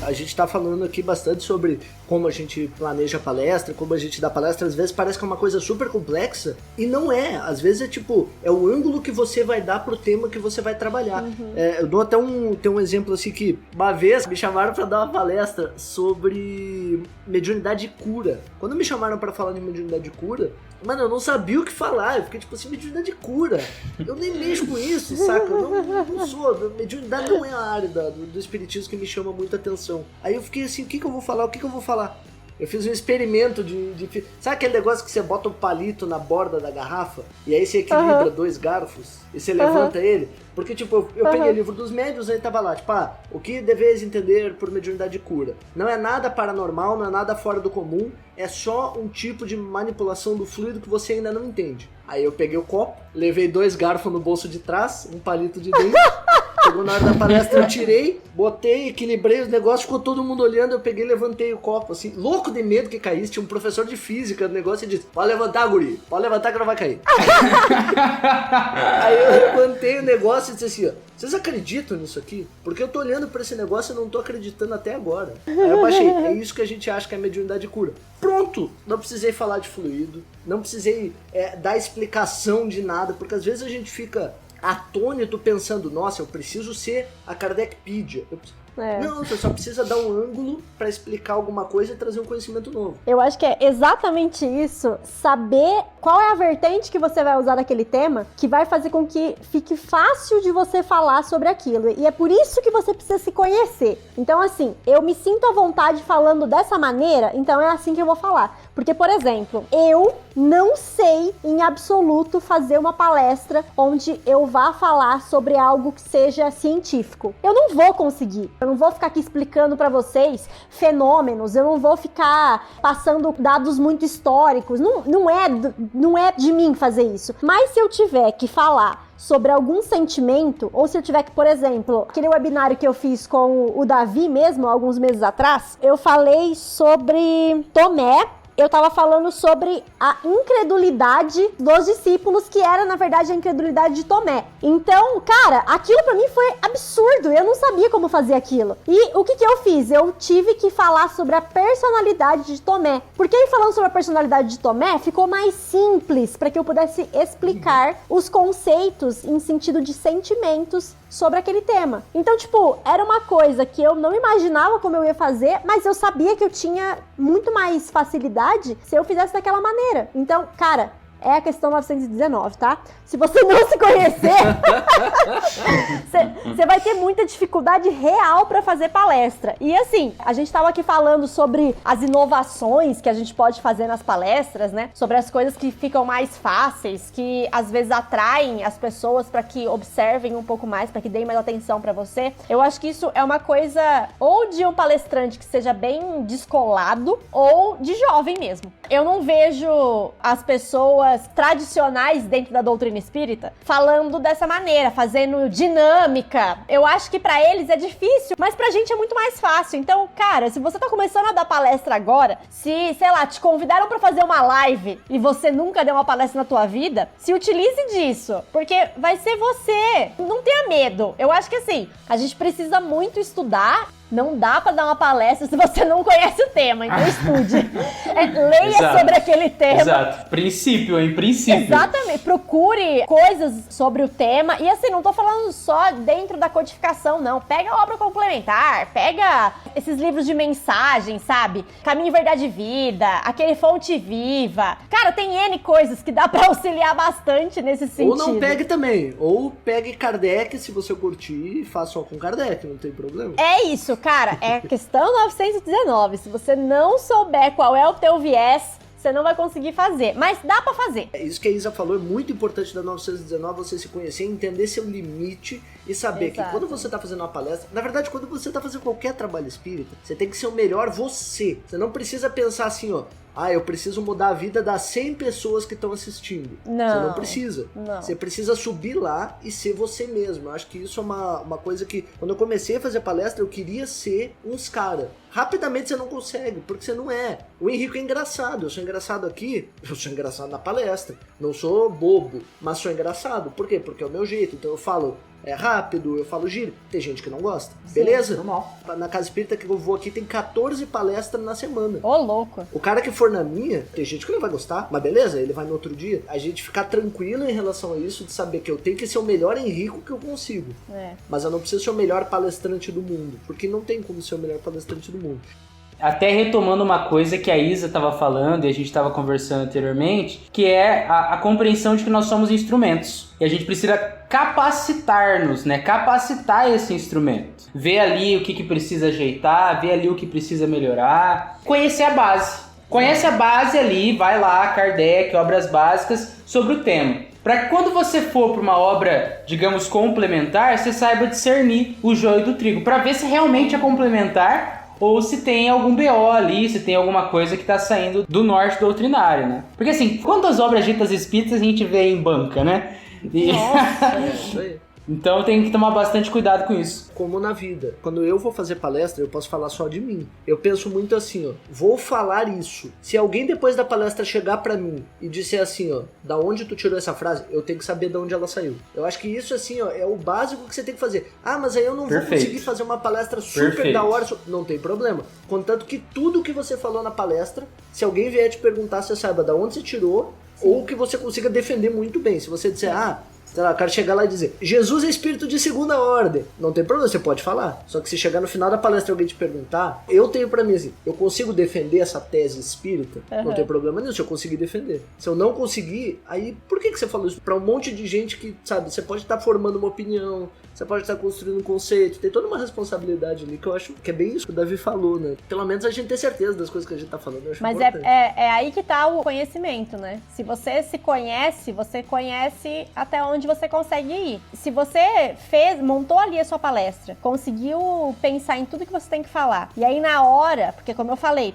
A gente tá falando aqui bastante sobre como a gente planeja a palestra, como a gente dá palestra. Às vezes parece que é uma coisa super complexa e não é. Às vezes é tipo, é o ângulo que você vai dar pro tema que você vai trabalhar. Eu dou até um exemplo assim que uma vez me chamaram pra dar uma palestra sobre mediunidade e cura. Quando me chamaram pra falar de mediunidade e cura, mano, eu não sabia o que falar. Eu fiquei tipo assim, mediunidade e cura. Eu nem mexo com isso, saca? Eu não sou. Mediunidade não é a área do espiritismo que me chama muita atenção. Aí eu fiquei assim, o que eu vou falar? Eu fiz um experimento Sabe aquele negócio que você bota um palito na borda da garrafa? E aí você equilibra 2 garfos e você levanta ele? Porque, tipo, eu peguei o livro dos médiuns e aí tava lá, tipo, o que deveis entender por mediunidade de cura? Não é nada paranormal, não é nada fora do comum, é só um tipo de manipulação do fluido que você ainda não entende. Aí eu peguei o copo, levei 2 garfos no bolso de trás, um palito de dentro. Chegou na hora da palestra, eu tirei, botei, equilibrei os negócios, ficou todo mundo olhando, eu peguei e levantei o copo, assim, louco de medo que caísse. Tinha um professor de física do negócio e disse, pode levantar, guri, pode levantar que não vai cair. Aí eu levantei o negócio e disse assim, vocês acreditam nisso aqui? Porque eu tô olhando pra esse negócio e não tô acreditando até agora. Aí eu baixei, é isso que a gente acha que é mediunidade de cura. Pronto! Não precisei falar de fluido, não precisei dar explicação de nada, porque às vezes a gente fica atônito pensando, nossa, eu preciso ser a Kardecpedia. Não, você só precisa dar um ângulo pra explicar alguma coisa e trazer um conhecimento novo. Eu acho que é exatamente isso, saber qual é a vertente que você vai usar daquele tema, que vai fazer com que fique fácil de você falar sobre aquilo. E é por isso que você precisa se conhecer. Então, assim, eu me sinto à vontade falando dessa maneira, então é assim que eu vou falar. Porque, por exemplo, eu não sei em absoluto fazer uma palestra onde eu vá falar sobre algo que seja científico. Eu não vou conseguir. Eu não vou ficar aqui explicando pra vocês fenômenos, eu não vou ficar passando dados muito históricos. Não é de mim fazer isso. Mas se eu tiver que falar sobre algum sentimento, ou se eu tiver que, por exemplo, aquele webinário que eu fiz com o Davi mesmo, alguns meses atrás, eu falei sobre Tomé. Eu tava falando sobre a incredulidade dos discípulos, que era, na verdade, a incredulidade de Tomé. Então, cara, aquilo pra mim foi absurdo. Eu não sabia como fazer aquilo. E o que eu fiz? Eu tive que falar sobre a personalidade de Tomé. Porque aí, falando sobre a personalidade de Tomé, ficou mais simples para que eu pudesse explicar os conceitos em sentido de sentimentos sobre aquele tema. Então, tipo, era uma coisa que eu não imaginava como eu ia fazer, mas eu sabia que eu tinha muito mais facilidade se eu fizesse daquela maneira. Então, cara, é a questão 919, tá? Se você não se conhecer, você vai ter muita dificuldade real pra fazer palestra. E assim, a gente tava aqui falando sobre as inovações que a gente pode fazer nas palestras, né? Sobre as coisas que ficam mais fáceis, que às vezes atraem as pessoas pra que observem um pouco mais, pra que deem mais atenção pra você. Eu acho que isso é uma coisa ou de um palestrante que seja bem descolado, ou de jovem mesmo. Eu não vejo as pessoas tradicionais dentro da doutrina espírita falando dessa maneira, fazendo dinâmica. Eu acho que pra eles é difícil, mas pra gente é muito mais fácil. Então, cara, se você tá começando a dar palestra agora, se, sei lá, te convidaram pra fazer uma live e você nunca deu uma palestra na tua vida, se utilize disso, porque vai ser você. Não tenha medo. Eu acho que assim, a gente precisa muito estudar. Não dá pra dar uma palestra se você não conhece o tema, então estude. Leia sobre aquele tema. Exato. Princípio, em princípio. Exatamente. Procure coisas sobre o tema. E assim, não tô falando só dentro da codificação, não. Pega a obra complementar, pega esses livros de mensagem, sabe? Caminho, Verdade e Vida, aquele Fonte Viva. Cara, tem N coisas que dá pra auxiliar bastante nesse sentido. Ou não pegue também. Ou pegue Kardec, se você curtir, e faça só com Kardec, não tem problema. É isso, cara, é questão 919. Se você não souber qual é o teu viés, você não vai conseguir fazer, mas dá pra fazer. Isso que a Isa falou é muito importante da 919, você se conhecer, entender seu limite e saber que quando você tá fazendo uma palestra, na verdade, quando você tá fazendo qualquer trabalho espírita, você tem que ser o melhor você. Você não precisa pensar assim, ó, eu preciso mudar a vida das 100 pessoas que estão assistindo. Não. Você não precisa. Não. Você precisa subir lá e ser você mesmo. Eu acho que isso é uma coisa que, quando eu comecei a fazer palestra, eu queria ser uns cara. Rapidamente você não consegue, porque você não é. O Henrique é engraçado. Eu sou engraçado aqui, eu sou engraçado na palestra. Não sou bobo, mas sou engraçado. Por quê? Porque é o meu jeito. Então eu falo rápido, eu falo giro. Tem gente que não gosta. Sim, beleza? Normal. Na Casa Espírita que eu vou aqui tem 14 palestras na semana. Ô, louco. O cara que for na minha, tem gente que não vai gostar, mas beleza, ele vai no outro dia. A gente ficar tranquilo em relação a isso, de saber que eu tenho que ser o melhor Henrico que eu consigo. Mas eu não preciso ser o melhor palestrante do mundo, porque não tem como ser o melhor palestrante do mundo. Até retomando uma coisa que a Isa estava falando e a gente estava conversando anteriormente, que é a compreensão de que nós somos instrumentos. E a gente precisa capacitar-nos, né? Capacitar esse instrumento. Ver ali o que precisa ajeitar, ver ali o que precisa melhorar. Conhecer a base. Conhece a base ali, vai lá, Kardec, obras básicas sobre o tema. Para que quando você for para uma obra, digamos, complementar, você saiba discernir o joio do trigo. Para ver se realmente é complementar ou se tem algum BO ali, se tem alguma coisa que está saindo do norte doutrinário, né? Porque assim, quantas obras ditas espíritas a gente vê em banca, né? Nossa, isso aí. Então tem que tomar bastante cuidado com isso. Como na vida. Quando eu vou fazer palestra, eu posso falar só de mim. Eu penso muito assim, ó. Vou falar isso. Se alguém depois da palestra chegar pra mim e disser assim, ó, da onde tu tirou essa frase, eu tenho que saber de onde ela saiu. Eu acho que isso, assim, ó, é o básico que você tem que fazer. Ah, mas aí eu não vou conseguir fazer uma palestra super da hora. Não tem problema. Contanto que tudo que você falou na palestra, se alguém vier te perguntar, você saiba da onde você tirou. Sim. Ou que você consiga defender muito bem. Se você disser, sei lá, o cara chegar lá e dizer Jesus é espírito de segunda ordem, não tem problema, você pode falar. Só que se chegar no final da palestra e alguém te perguntar, eu tenho pra mim assim, eu consigo defender essa tese espírita? Não tem problema nenhum, se eu conseguir defender. Se eu não conseguir, aí por que você falou isso? Pra um monte de gente que, sabe, você pode estar formando uma opinião, você pode estar construindo um conceito, tem toda uma responsabilidade ali que eu acho que é bem isso que o Davi falou, né? Pelo menos a gente ter certeza das coisas que a gente tá falando, eu acho importante. Mas é aí que tá o conhecimento, né? Se você se conhece, você conhece até onde você consegue ir. Se você montou ali a sua palestra, conseguiu pensar em tudo que você tem que falar, e aí na hora, porque como eu falei,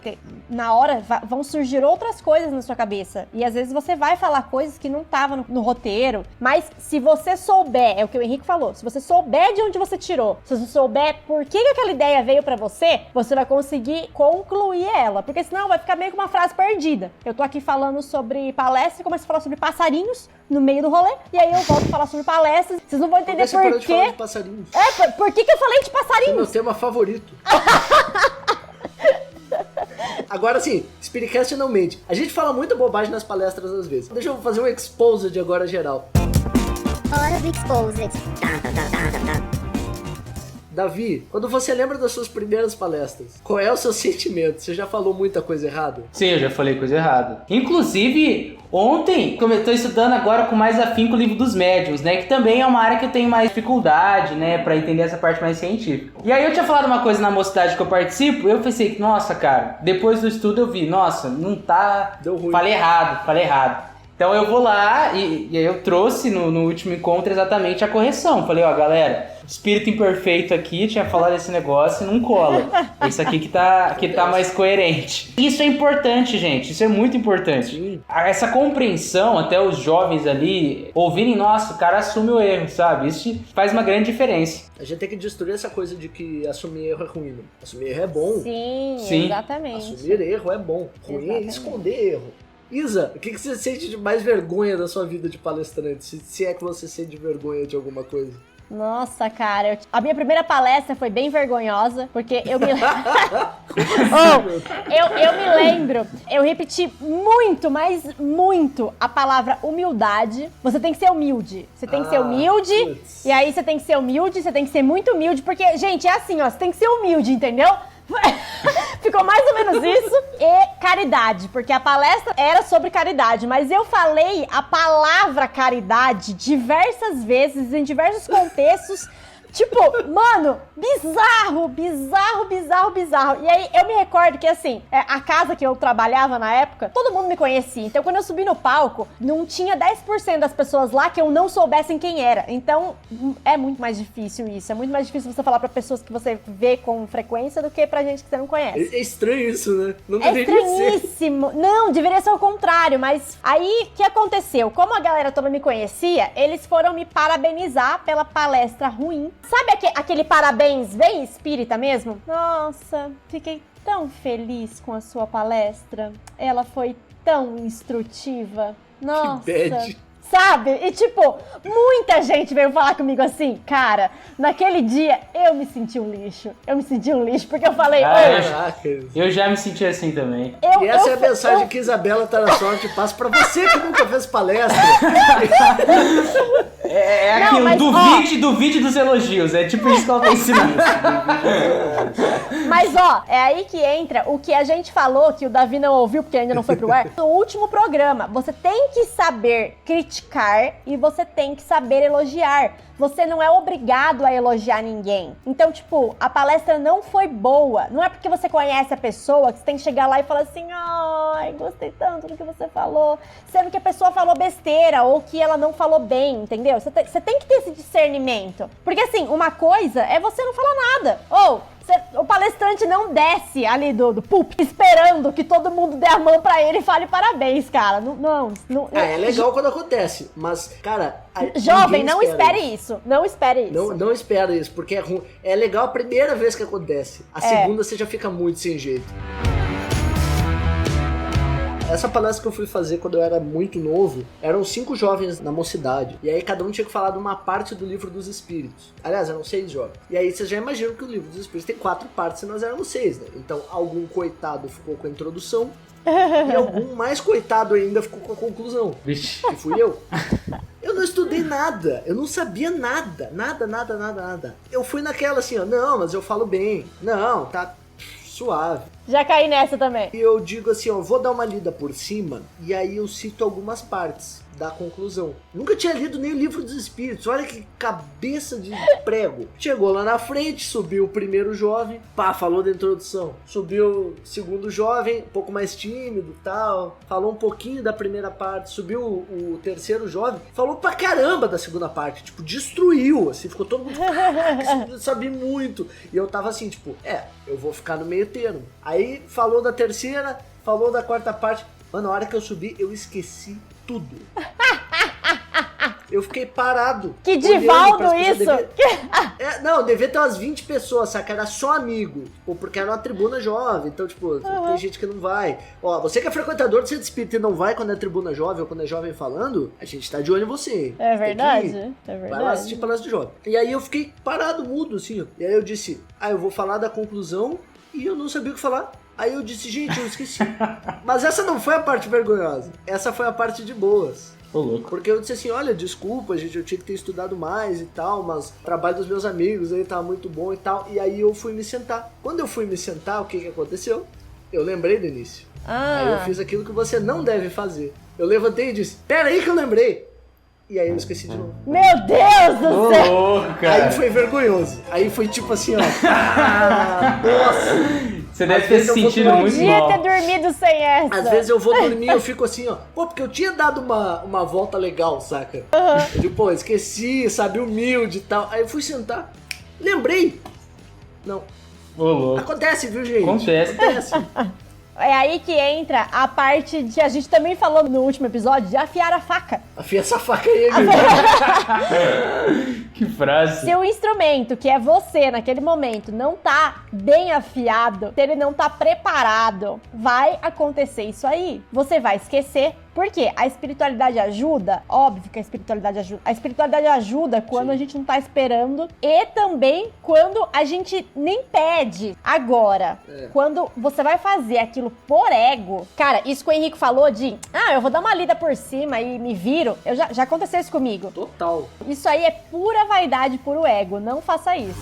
na hora vão surgir outras coisas na sua cabeça, e às vezes você vai falar coisas que não estavam no roteiro, mas se você souber, é o que o Henrique falou, se você souber de onde você tirou, se você souber por que aquela ideia veio pra você, você vai conseguir concluir ela, porque senão vai ficar meio que uma frase perdida. Eu tô aqui falando sobre palestra e começo a falar sobre passarinhos no meio do rolê, e aí eu volto a falar sobre palestras, vocês não vão entender por quê. De passarinhos. Por que eu falei de passarinhos? É meu tema favorito. Agora sim, Spiritcast não mente. A gente fala muita bobagem nas palestras às vezes. Deixa eu fazer um exposed agora geral. Hora do Exposed. Davi, quando você lembra das suas primeiras palestras, qual é o seu sentimento? Você já falou muita coisa errada? Sim, eu já falei coisa errada. Inclusive, ontem, como eu estou estudando agora com mais afinco o livro dos médiuns, né? Que também é uma área que eu tenho mais dificuldade, né? Pra entender essa parte mais científica. E aí eu tinha falado uma coisa na mocidade que eu participo, eu pensei que, nossa, cara, depois do estudo eu vi, nossa, não tá... Deu ruim. Falei errado. Então eu vou lá e eu trouxe no último encontro exatamente a correção. Falei, ó, galera, espírito imperfeito aqui, tinha falado esse negócio e não cola. É isso aqui que tá mais coerente. Isso é importante, gente, isso é muito importante. Sim. Essa compreensão, até os jovens ali ouvirem, nossa, o cara assume o erro, sabe? Isso faz uma grande diferença. A gente tem que destruir essa coisa de que assumir erro é ruim, né? Assumir erro é bom. Sim. Exatamente. Assumir erro é bom. Ruim é esconder erro. Isa, o que você sente de mais vergonha da sua vida de palestrante? Se é que você sente vergonha de alguma coisa. Nossa, cara, a minha primeira palestra foi bem vergonhosa, porque eu me eu me lembro, eu repeti muito, mas muito a palavra humildade. Você tem que ser humilde. Você tem que ser humilde, putz. E aí você tem que ser humilde, você tem que ser muito humilde, porque, gente, é assim, ó, você tem que ser humilde, entendeu? Ficou mais ou menos isso. E caridade, porque a palestra era sobre caridade, mas eu falei a palavra caridade diversas vezes, em diversos contextos. Tipo, mano, bizarro. E aí, eu me recordo que, assim, a casa que eu trabalhava na época, todo mundo me conhecia. Então, quando eu subi no palco, não tinha 10% das pessoas lá que eu não soubessem quem era. Então, é muito mais difícil isso. É muito mais difícil você falar pra pessoas que você vê com frequência do que pra gente que você não conhece. É estranho isso, né? Não deveria estranhíssimo. Ser. Não, deveria ser o contrário. Mas aí, o que aconteceu? Como a galera toda me conhecia, eles foram me parabenizar pela palestra ruim. Sabe aquele parabéns bem espírita mesmo? Nossa, fiquei tão feliz com a sua palestra. Ela foi tão instrutiva. Nossa. Que bad. Sabe? E tipo, muita gente veio falar comigo assim, cara, naquele dia eu me senti um lixo. Eu me senti um lixo porque eu falei... Eu já me senti assim também. E essa é a mensagem que Isabela Tarassorte passa pra você que nunca fez palestra. É Não, aquilo, mas, duvide dos elogios. É tipo isso que ela tá ensinando. Mas ó, é aí que entra o que a gente falou, que o Davi não ouviu porque ainda não foi pro ar. No último programa, você tem que saber criticar e você tem que saber elogiar. Você não é obrigado a elogiar ninguém. Então, tipo, a palestra não foi boa. Não é porque você conhece a pessoa que você tem que chegar lá e falar assim, ai, gostei tanto do que você falou. Sendo que a pessoa falou besteira ou que ela não falou bem, entendeu? Você tem que ter esse discernimento. Porque assim, uma coisa é você não falar nada. Ou o palestrante não desce ali do púlpito esperando que todo mundo dê a mão pra ele e fale parabéns, cara. Não. É legal quando acontece, mas, cara... Jovem, não espere isso. Não espere isso. Não espere isso, porque é ruim. É legal a primeira vez que acontece. A segunda você já fica muito sem jeito. Essa palestra que eu fui fazer quando eu era muito novo, eram 5 jovens na mocidade. E aí cada um tinha que falar de uma parte do livro dos espíritos. Aliás, eram 6 jovens. E aí vocês já imaginam que o livro dos espíritos tem 4 partes e nós éramos 6, né? Então algum coitado ficou com a introdução e algum mais coitado ainda ficou com a conclusão. Vixe. Que fui eu. Eu não estudei nada, eu não sabia nada. Nada. Eu fui naquela assim, ó, não, mas eu falo bem. Não, tá suave. Já caí nessa também. E eu digo assim, ó, vou dar uma lida por cima e aí eu cito algumas partes da conclusão. Nunca tinha lido nem o livro dos espíritos, olha que cabeça de prego. Chegou lá na frente, subiu o primeiro jovem, falou da introdução. Subiu o segundo jovem, um pouco mais tímido e tal, falou um pouquinho da primeira parte. Subiu o terceiro jovem, falou pra caramba da segunda parte, tipo, destruiu, assim, ficou todo mundo, caraca, sabia muito. E eu tava assim, tipo, eu vou ficar no meio termo. Aí falou da terceira, falou da quarta parte. Mano, na hora que eu subi, eu esqueci tudo. Eu fiquei parado. Que Divaldo isso? Devia ter umas 20 pessoas, saca? Era só amigo. Tipo, porque era uma tribuna jovem. Então, tipo, tem gente que não vai. Ó, você que é frequentador do centro espírita e não vai quando é tribuna jovem ou quando é jovem falando, a gente tá de olho em você. É verdade. Vai lá assistir palestra de jovem. E aí eu fiquei parado, mudo, assim, ó. E aí eu disse, eu vou falar da conclusão e eu não sabia o que falar. Aí eu disse, gente, eu esqueci. Mas essa não foi a parte vergonhosa. Essa foi a parte de boas. Ô, louco. Porque eu disse assim, olha, desculpa, gente, eu tinha que ter estudado mais e tal, mas o trabalho dos meus amigos aí tava muito bom e tal. E aí eu fui me sentar. Quando eu fui me sentar, o que aconteceu? Eu lembrei do início. Aí eu fiz aquilo que você não deve fazer. Eu levantei e disse, pera aí que eu lembrei. E aí eu esqueci de novo. Meu Deus do céu! Louco, cara. Aí foi vergonhoso. Aí foi tipo assim, ó. Nossa! Você deve ter se sentido muito mal. Podia ter dormido sem essa. Às vezes eu vou dormir e eu fico assim, ó. Pô, porque eu tinha dado uma volta legal, saca? Eu digo, pô, esqueci, sabe, humilde e tal. Aí eu fui sentar. Lembrei. Não. Ô, louco. Acontece, viu, gente? Acontece. É aí que entra a parte de... A gente também falou no último episódio de afiar a faca. Afia essa faca aí, meu. Que frase. Se o instrumento, que é você naquele momento, não tá bem afiado, se ele não tá preparado, vai acontecer isso aí. Você vai esquecer. Por quê? A espiritualidade ajuda? Óbvio que a espiritualidade ajuda. A espiritualidade ajuda quando a gente não tá esperando e também quando a gente nem pede. Agora, quando você vai fazer aquilo por ego, cara, isso que o Henrique falou de, eu vou dar uma lida por cima e me viro, já aconteceu isso comigo. Total. Isso aí é pura vaidade, puro ego. Não faça isso.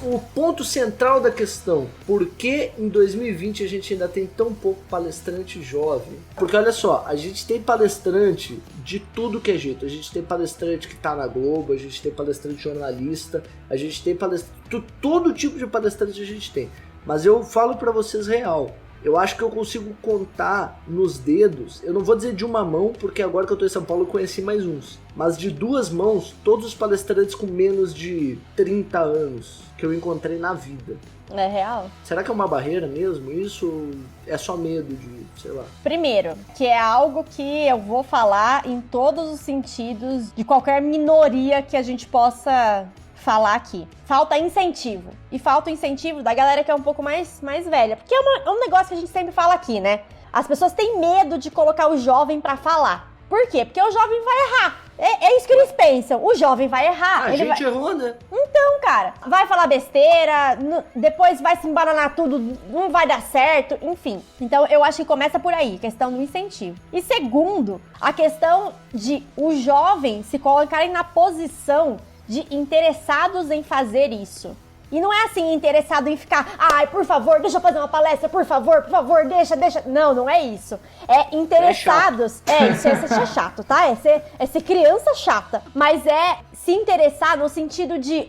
O ponto central da questão, por que em 2020 a gente ainda tem tão pouco palestrante jovem? Porque olha só, a gente tem palestrante de tudo que é jeito. A gente tem palestrante que tá na Globo, a gente tem palestrante jornalista, a gente tem palestrante, todo tipo de palestrante a gente tem. Mas eu falo pra vocês real, eu acho que eu consigo contar nos dedos, eu não vou dizer de uma mão, porque agora que eu tô em São Paulo eu conheci mais uns, mas de 2 mãos, todos os palestrantes com menos de 30 anos que eu encontrei na vida. É real? Será que é uma barreira mesmo isso? Ou é só medo de, sei lá? Primeiro, que é algo que eu vou falar em todos os sentidos de qualquer minoria que a gente possa falar aqui. Falta incentivo. E falta o incentivo da galera que é um pouco mais velha. Porque é um negócio que a gente sempre fala aqui, né? As pessoas têm medo de colocar o jovem pra falar. Por quê? Porque o jovem vai errar. É isso que eles pensam. O jovem vai errar. A ele gente vai... errou, né? Então, cara, vai falar besteira, depois vai se embananar tudo, não vai dar certo, enfim. Então, eu acho que começa por aí, questão do incentivo. E segundo, a questão de os jovens se colocarem na posição de interessados em fazer isso. E não é assim, interessado em ficar, ai, por favor, deixa eu fazer uma palestra, por favor, deixa. Não, não é isso. É interessados. Isso é ser chato, tá? É ser criança chata. Mas é se interessar no sentido de,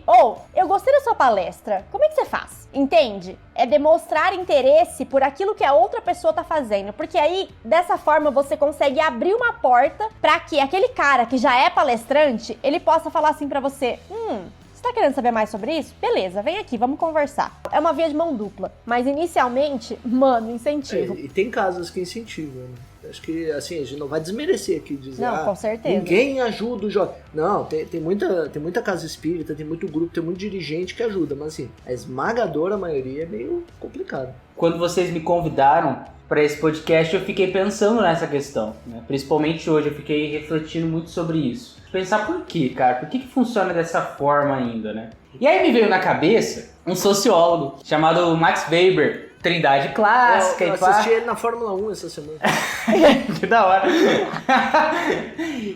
eu gostei da sua palestra, como é que você faz? Entende? É demonstrar interesse por aquilo que a outra pessoa tá fazendo. Porque aí, dessa forma, você consegue abrir uma porta pra que aquele cara que já é palestrante, ele possa falar assim pra você, tá querendo saber mais sobre isso? Beleza, vem aqui, vamos conversar. É uma via de mão dupla, mas inicialmente, incentivo. E tem casos que incentivam, né? Acho que, assim, a gente não vai desmerecer aqui, dizer, não, com certeza. Ninguém ajuda o jovem. Não, tem muita casa espírita, tem muito grupo, tem muito dirigente que ajuda, mas assim, a esmagadora maioria é meio complicado. Quando vocês me convidaram para esse podcast, eu fiquei pensando nessa questão, né? Principalmente hoje, eu fiquei refletindo muito sobre isso. Pensar por quê, cara? Por que funciona dessa forma ainda, né? E aí me veio na cabeça um sociólogo chamado Max Weber, Trindade Clássica. Eu assisti ele na Fórmula 1 essa semana. Que da hora.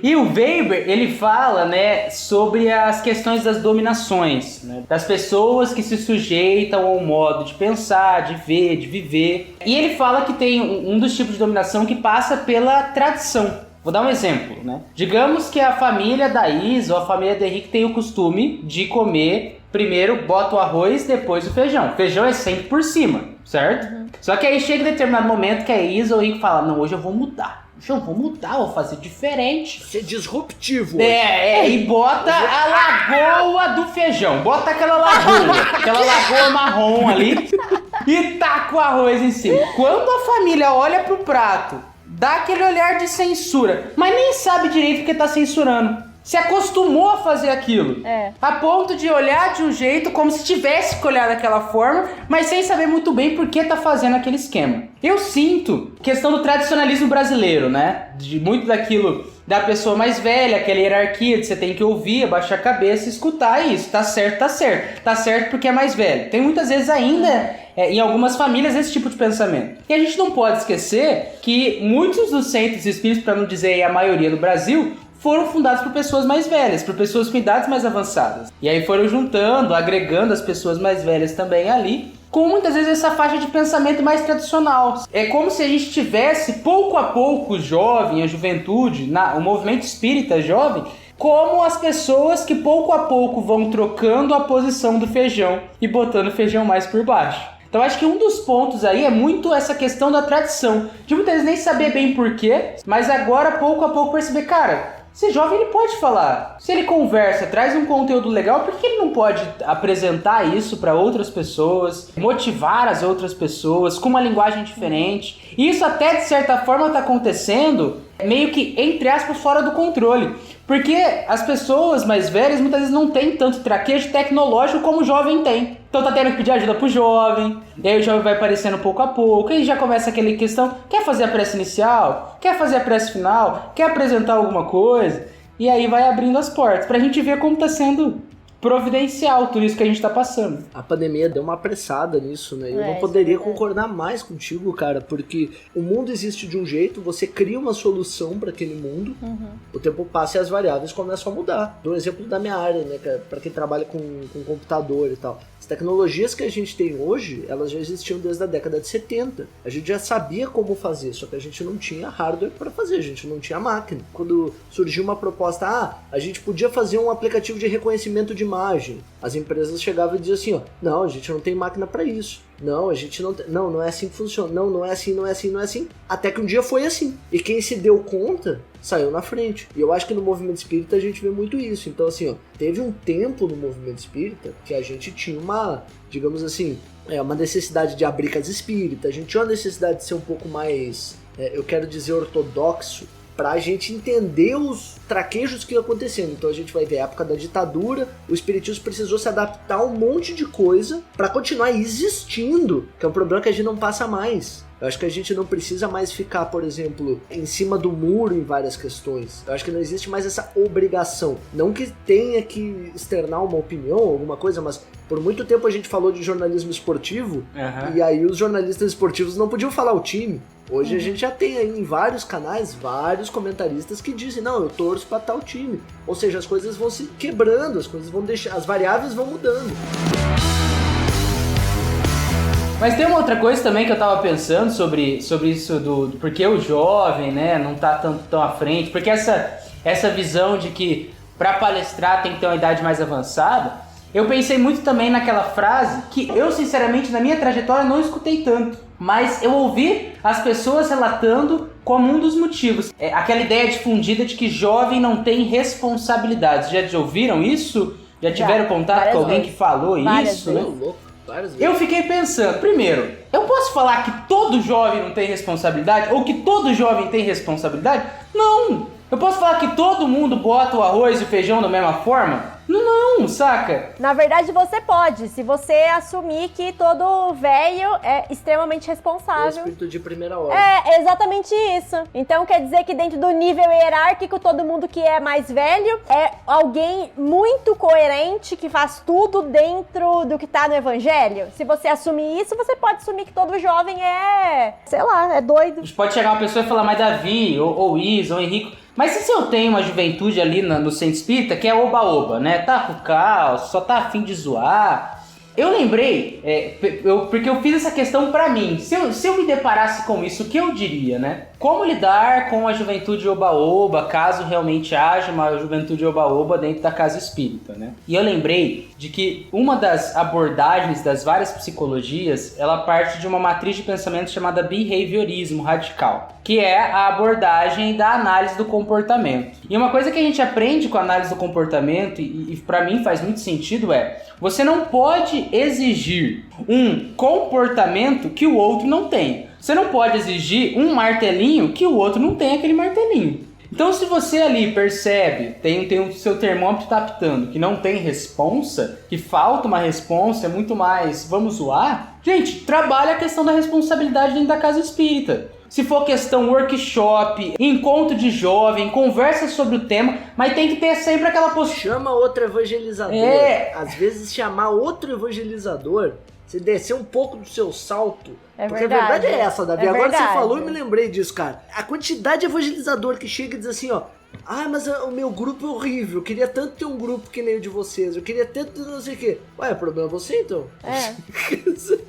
E o Weber, ele fala, né, sobre as questões das dominações, né, das pessoas que se sujeitam ao modo de pensar, de ver, de viver. E ele fala que tem um dos tipos de dominação que passa pela tradição. Vou dar um exemplo, né? Digamos que a família da Isa ou a família do Henrique tem o costume de comer, primeiro bota o arroz, depois o feijão. O feijão é sempre por cima, certo? Só que aí chega um determinado momento que a Isa ou o Henrique fala, não, hoje eu vou mudar. Vou fazer diferente. Ser disruptivo hoje. E bota a lagoa do feijão. Bota aquela lagoa marrom ali e taca o arroz em cima. Quando a família olha pro prato, dá aquele olhar de censura, mas nem sabe direito porque tá censurando. Se acostumou a fazer aquilo. A ponto de olhar de um jeito como se tivesse que olhar daquela forma, mas sem saber muito bem por que tá fazendo aquele esquema. Eu sinto questão do tradicionalismo brasileiro, né? De muito daquilo da pessoa mais velha, aquela hierarquia de você tem que ouvir, abaixar a cabeça e escutar isso. Tá certo, tá certo. Tá certo porque é mais velho. Tem muitas vezes ainda, em algumas famílias, esse tipo de pensamento. E a gente não pode esquecer que muitos dos centros espíritas, para não dizer a maioria do Brasil, foram fundados por pessoas mais velhas, por pessoas com idades mais avançadas. E aí foram juntando, agregando as pessoas mais velhas também ali, com muitas vezes essa faixa de pensamento mais tradicional. É como se a gente tivesse, pouco a pouco, o jovem, a juventude, o movimento espírita jovem, como as pessoas que pouco a pouco vão trocando a posição do feijão e botando o feijão mais por baixo. Então acho que um dos pontos aí é muito essa questão da tradição, de muitas vezes nem saber bem porquê, mas agora pouco a pouco perceber, cara, esse jovem ele pode falar. Se ele conversa, traz um conteúdo legal, por que ele não pode apresentar isso para outras pessoas, motivar as outras pessoas com uma linguagem diferente? E isso até de certa forma está acontecendo meio que, entre aspas, fora do controle. Porque as pessoas mais velhas muitas vezes não têm tanto traquejo tecnológico como o jovem tem. Então tá tendo que pedir ajuda pro jovem, e aí o jovem vai aparecendo pouco a pouco, e já começa aquela questão, quer fazer a prece inicial? Quer fazer a prece final? Quer apresentar alguma coisa? E aí vai abrindo as portas, pra gente ver como tá sendo providencial tudo isso que a gente tá passando. A pandemia deu uma apressada nisso, né? Eu não poderia concordar mais contigo, cara, porque o mundo existe de um jeito, você cria uma solução para aquele mundo, o tempo passa e as variáveis começam a mudar. Dou um exemplo da minha área, né, para quem trabalha com computador e tal. As tecnologias que a gente tem hoje, elas já existiam desde a década de 70. A gente já sabia como fazer, só que a gente não tinha hardware para fazer, a gente não tinha máquina. Quando surgiu uma proposta, a gente podia fazer um aplicativo de reconhecimento de imagem. As empresas chegavam e diziam assim, não, a gente não tem máquina para isso. Não, a gente não tem, não é assim que funciona. Não é assim, não é assim, não é assim. Até que um dia foi assim. E quem se deu conta saiu na frente. E eu acho que no movimento espírita a gente vê muito isso. Então assim, teve um tempo no movimento espírita que a gente tinha uma, digamos assim, uma necessidade de abrir casa espírita. A gente tinha uma necessidade de ser um pouco mais, eu quero dizer, ortodoxo, pra gente entender os traquejos que iam acontecendo. Então a gente vai ver a época da ditadura, o espiritismo precisou se adaptar a um monte de coisa pra continuar existindo, que é um problema que a gente não passa mais. Eu acho que a gente não precisa mais ficar, por exemplo, em cima do muro em várias questões. Eu acho que não existe mais essa obrigação. Não que tenha que externar uma opinião ou alguma coisa, mas por muito tempo a gente falou de jornalismo esportivo, e aí os jornalistas esportivos não podiam falar o time. Hoje a gente já tem aí em vários canais, vários comentaristas que dizem, não, eu torço pra tal time. Ou seja, as coisas vão se quebrando, as coisas vão deixar, as variáveis vão mudando. Mas tem uma outra coisa também que eu tava pensando sobre isso do porque o jovem, né, não tá tão à frente, porque essa visão de que pra palestrar tem que ter uma idade mais avançada, eu pensei muito também naquela frase que eu, sinceramente, na minha trajetória não escutei tanto, mas eu ouvi as pessoas relatando como um dos motivos. É aquela ideia difundida de que jovem não tem responsabilidades. Já ouviram isso? Já tiveram contato com alguém que falou isso? Né? Eu fiquei pensando, primeiro, eu posso falar que todo jovem não tem responsabilidade? Ou que todo jovem tem responsabilidade? Não! Eu posso falar que todo mundo bota o arroz e o feijão da mesma forma? Não, saca? Na verdade, você pode, se você assumir que todo velho é extremamente responsável. É espírito de primeira hora. É exatamente isso. Então quer dizer que dentro do nível hierárquico, todo mundo que é mais velho é alguém muito coerente, que faz tudo dentro do que tá no evangelho? Se você assumir isso, você pode assumir que todo jovem é, sei lá, é doido. Pode chegar uma pessoa e falar, mas Davi, ou Isa, ou Henrique... Mas e se eu tenho uma juventude ali no centro espírita que é oba-oba, né? Tá com caos, só tá afim de zoar. Eu lembrei, porque eu fiz essa questão pra mim. Se eu me deparasse com isso, o que eu diria, né? Como lidar com a juventude oba-oba, caso realmente haja uma juventude oba-oba dentro da casa espírita, né? E eu lembrei de que uma das abordagens das várias psicologias, ela parte de uma matriz de pensamento chamada behaviorismo radical, que é a abordagem da análise do comportamento. E uma coisa que a gente aprende com a análise do comportamento, e pra mim faz muito sentido, você não pode exigir um comportamento que o outro não tem. Você não pode exigir um martelinho que o outro não tem aquele martelinho. Então, se você ali percebe, tem o seu termômetro tá apitando, que não tem responsa, que falta uma responsa, é muito mais vamos zoar, gente, trabalha a questão da responsabilidade dentro da casa espírita. Se for questão workshop, encontro de jovem, conversa sobre o tema, mas tem que ter sempre aquela postura. Chama outro evangelizador. Às vezes chamar outro evangelizador, você descer um pouco do seu salto. Porque verdade. a verdade é essa, Davi. Agora verdade. você falou e me lembrei disso, cara. A quantidade de evangelizador que chega e diz assim, ó. Ah, mas o meu grupo é horrível. Eu queria tanto ter um grupo que nem o de vocês. Eu queria tanto não sei o quê. Ué, o problema é você, então?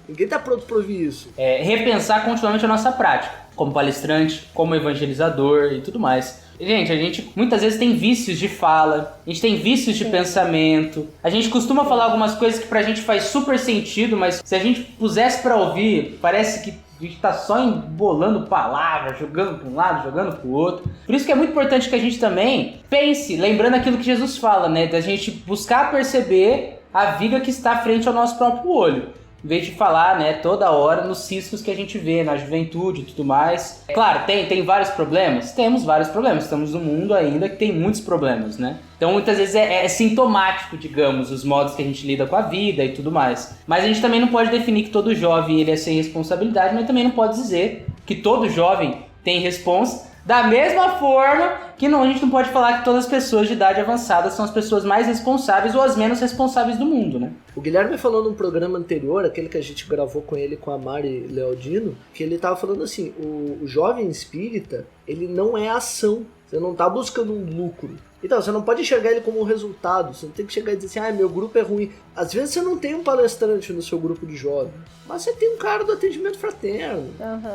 Ninguém tá pronto pra ouvir isso. Repensar continuamente a nossa prática. Como palestrante, como evangelizador e tudo mais. Gente, a gente muitas vezes tem vícios de fala, a gente tem vícios de pensamento, a gente costuma falar algumas coisas que pra gente faz super sentido, mas se a gente pusesse pra ouvir, parece que a gente tá só embolando palavras, jogando pra um lado, jogando pro outro. Por isso que é muito importante que a gente também pense, lembrando aquilo que Jesus fala, né? Da gente buscar perceber a viga que está frente ao nosso próprio olho. Em vez de falar, né, toda hora nos ciscos que a gente vê na juventude e tudo mais. Claro, tem vários problemas? Temos vários problemas. Estamos num mundo ainda que tem muitos problemas, né? Então, muitas vezes é sintomático, digamos, os modos que a gente lida com a vida e tudo mais. Mas a gente também não pode definir que todo jovem ele é sem responsabilidade, mas também não pode dizer que todo jovem tem responsa. Da mesma forma que a gente não pode falar que todas as pessoas de idade avançada são as pessoas mais responsáveis ou as menos responsáveis do mundo, né? O Guilherme falou num programa anterior, aquele que a gente gravou com ele, com a Mari Lealdino, que ele tava falando assim, o jovem espírita, ele não é ação. Você não tá buscando um lucro. Então, você não pode enxergar ele como um resultado. Você não tem que chegar e dizer assim, meu grupo é ruim. Às vezes você não tem um palestrante no seu grupo de jovens, mas você tem um cara do atendimento fraterno.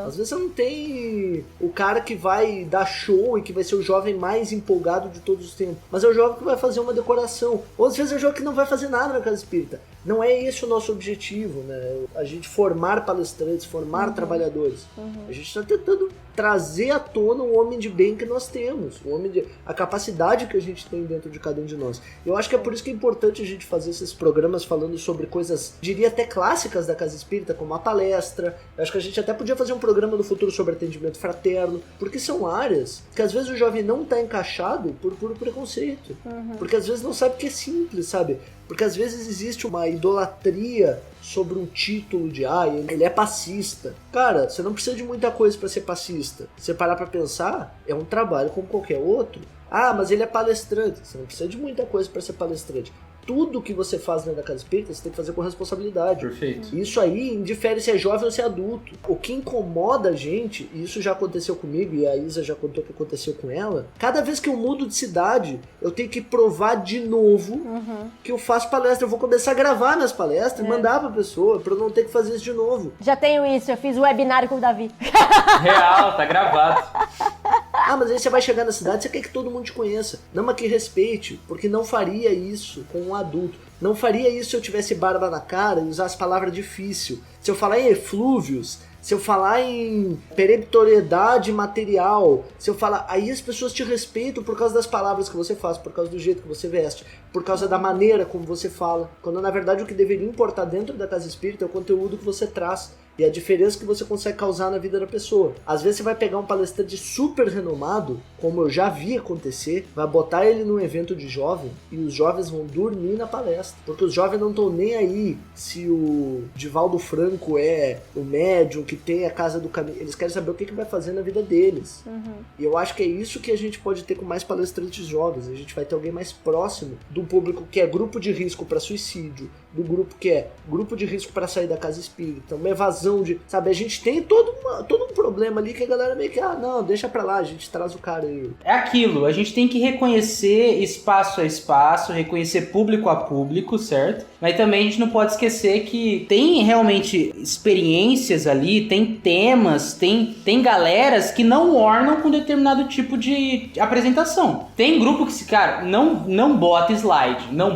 Às vezes você não tem o cara que vai dar show e que vai ser o jovem mais empolgado de todos os tempos, mas é o jovem que vai fazer uma decoração. Ou às vezes é o jovem que não vai fazer nada na casa espírita. Não é esse o nosso objetivo, né? A gente formar palestrantes, formar trabalhadores. A gente está tentando trazer à tona o homem de bem que nós temos, a capacidade que a gente tem dentro de cada um de nós. Eu acho que é por isso que é importante a gente fazer esses programas falando sobre coisas, diria até clássicas da casa espírita, como a palestra. Eu acho que a gente até podia fazer um programa no futuro sobre atendimento fraterno, porque são áreas que às vezes o jovem não está encaixado por puro preconceito. Porque às vezes não sabe que é simples, sabe? Porque às vezes existe uma idolatria sobre um título de ele é passista. Cara, você não precisa de muita coisa para ser passista. Se você parar pra pensar, é um trabalho como qualquer outro. Mas ele é palestrante. Você não precisa de muita coisa para ser palestrante. Tudo que você faz dentro da casa espírita, você tem que fazer com responsabilidade. Perfeito. Isso aí indifere se é jovem ou se é adulto. O que incomoda a gente, e isso já aconteceu comigo, e a Isa já contou que aconteceu com ela, cada vez que eu mudo de cidade, eu tenho que provar de novo que eu faço palestra. Eu vou começar a gravar minhas palestras e mandar pra pessoa, pra eu não ter que fazer isso de novo. Já tenho isso, eu fiz o webinário com o Davi. Real, tá gravado. Mas aí você vai chegar na cidade, você quer que todo mundo te conheça. Não, mas que respeite, porque não faria isso com um adulto. Não faria isso se eu tivesse barba na cara e usasse palavra difícil. Se eu falar em eflúvios, se eu falar em peremptoriedade material, se eu falar... Aí as pessoas te respeitam por causa das palavras que você faz, por causa do jeito que você veste, por causa da maneira como você fala. Quando na verdade o que deveria importar dentro da casa espírita é o conteúdo que você traz. E a diferença que você consegue causar na vida da pessoa. Às vezes você vai pegar um palestrante super renomado, como eu já vi acontecer, vai botar ele num evento de jovem e os jovens vão dormir na palestra. Porque os jovens não estão nem aí se o Divaldo Franco é o médium que tem a Casa do Caminho. Eles querem saber o que vai fazer na vida deles. E eu acho que é isso que a gente pode ter com mais palestrantes jovens. A gente vai ter alguém mais próximo do público que é grupo de risco para suicídio, do grupo que é grupo de risco para sair da casa espírita, uma evasão de... Sabe, a gente tem todo um problema ali que a galera meio que, não, deixa pra lá, a gente traz o cara aí. É aquilo, a gente tem que reconhecer espaço a espaço, reconhecer público a público, certo? Mas também a gente não pode esquecer que tem realmente experiências ali, tem temas, tem galeras que não ornam com determinado tipo de apresentação. Tem grupo que, cara, não bota slide, não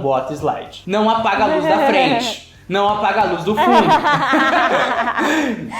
apaga a luz da frente. Não apaga a luz do fundo.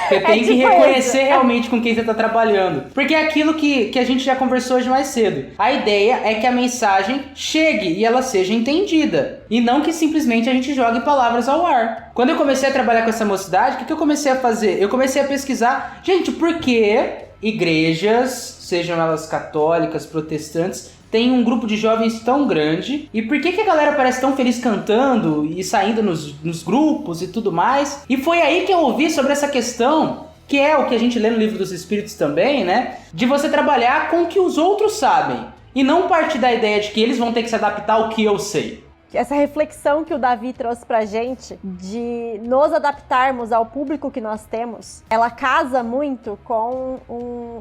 Você tem que reconhecer realmente com quem você está trabalhando. Porque é aquilo que a gente já conversou hoje mais cedo. A ideia é que a mensagem chegue e ela seja entendida. E não que simplesmente a gente jogue palavras ao ar. Quando eu comecei a trabalhar com essa mocidade, o que eu comecei a fazer? Eu comecei a pesquisar, gente, por que igrejas, sejam elas católicas, protestantes, tem um grupo de jovens tão grande, e por que a galera parece tão feliz cantando e saindo nos grupos e tudo mais? E foi aí que eu ouvi sobre essa questão, que é o que a gente lê no Livro dos Espíritos também, né? De você trabalhar com o que os outros sabem, e não partir da ideia de que eles vão ter que se adaptar ao que eu sei. Essa reflexão que o Davi trouxe pra gente, de nos adaptarmos ao público que nós temos, ela casa muito com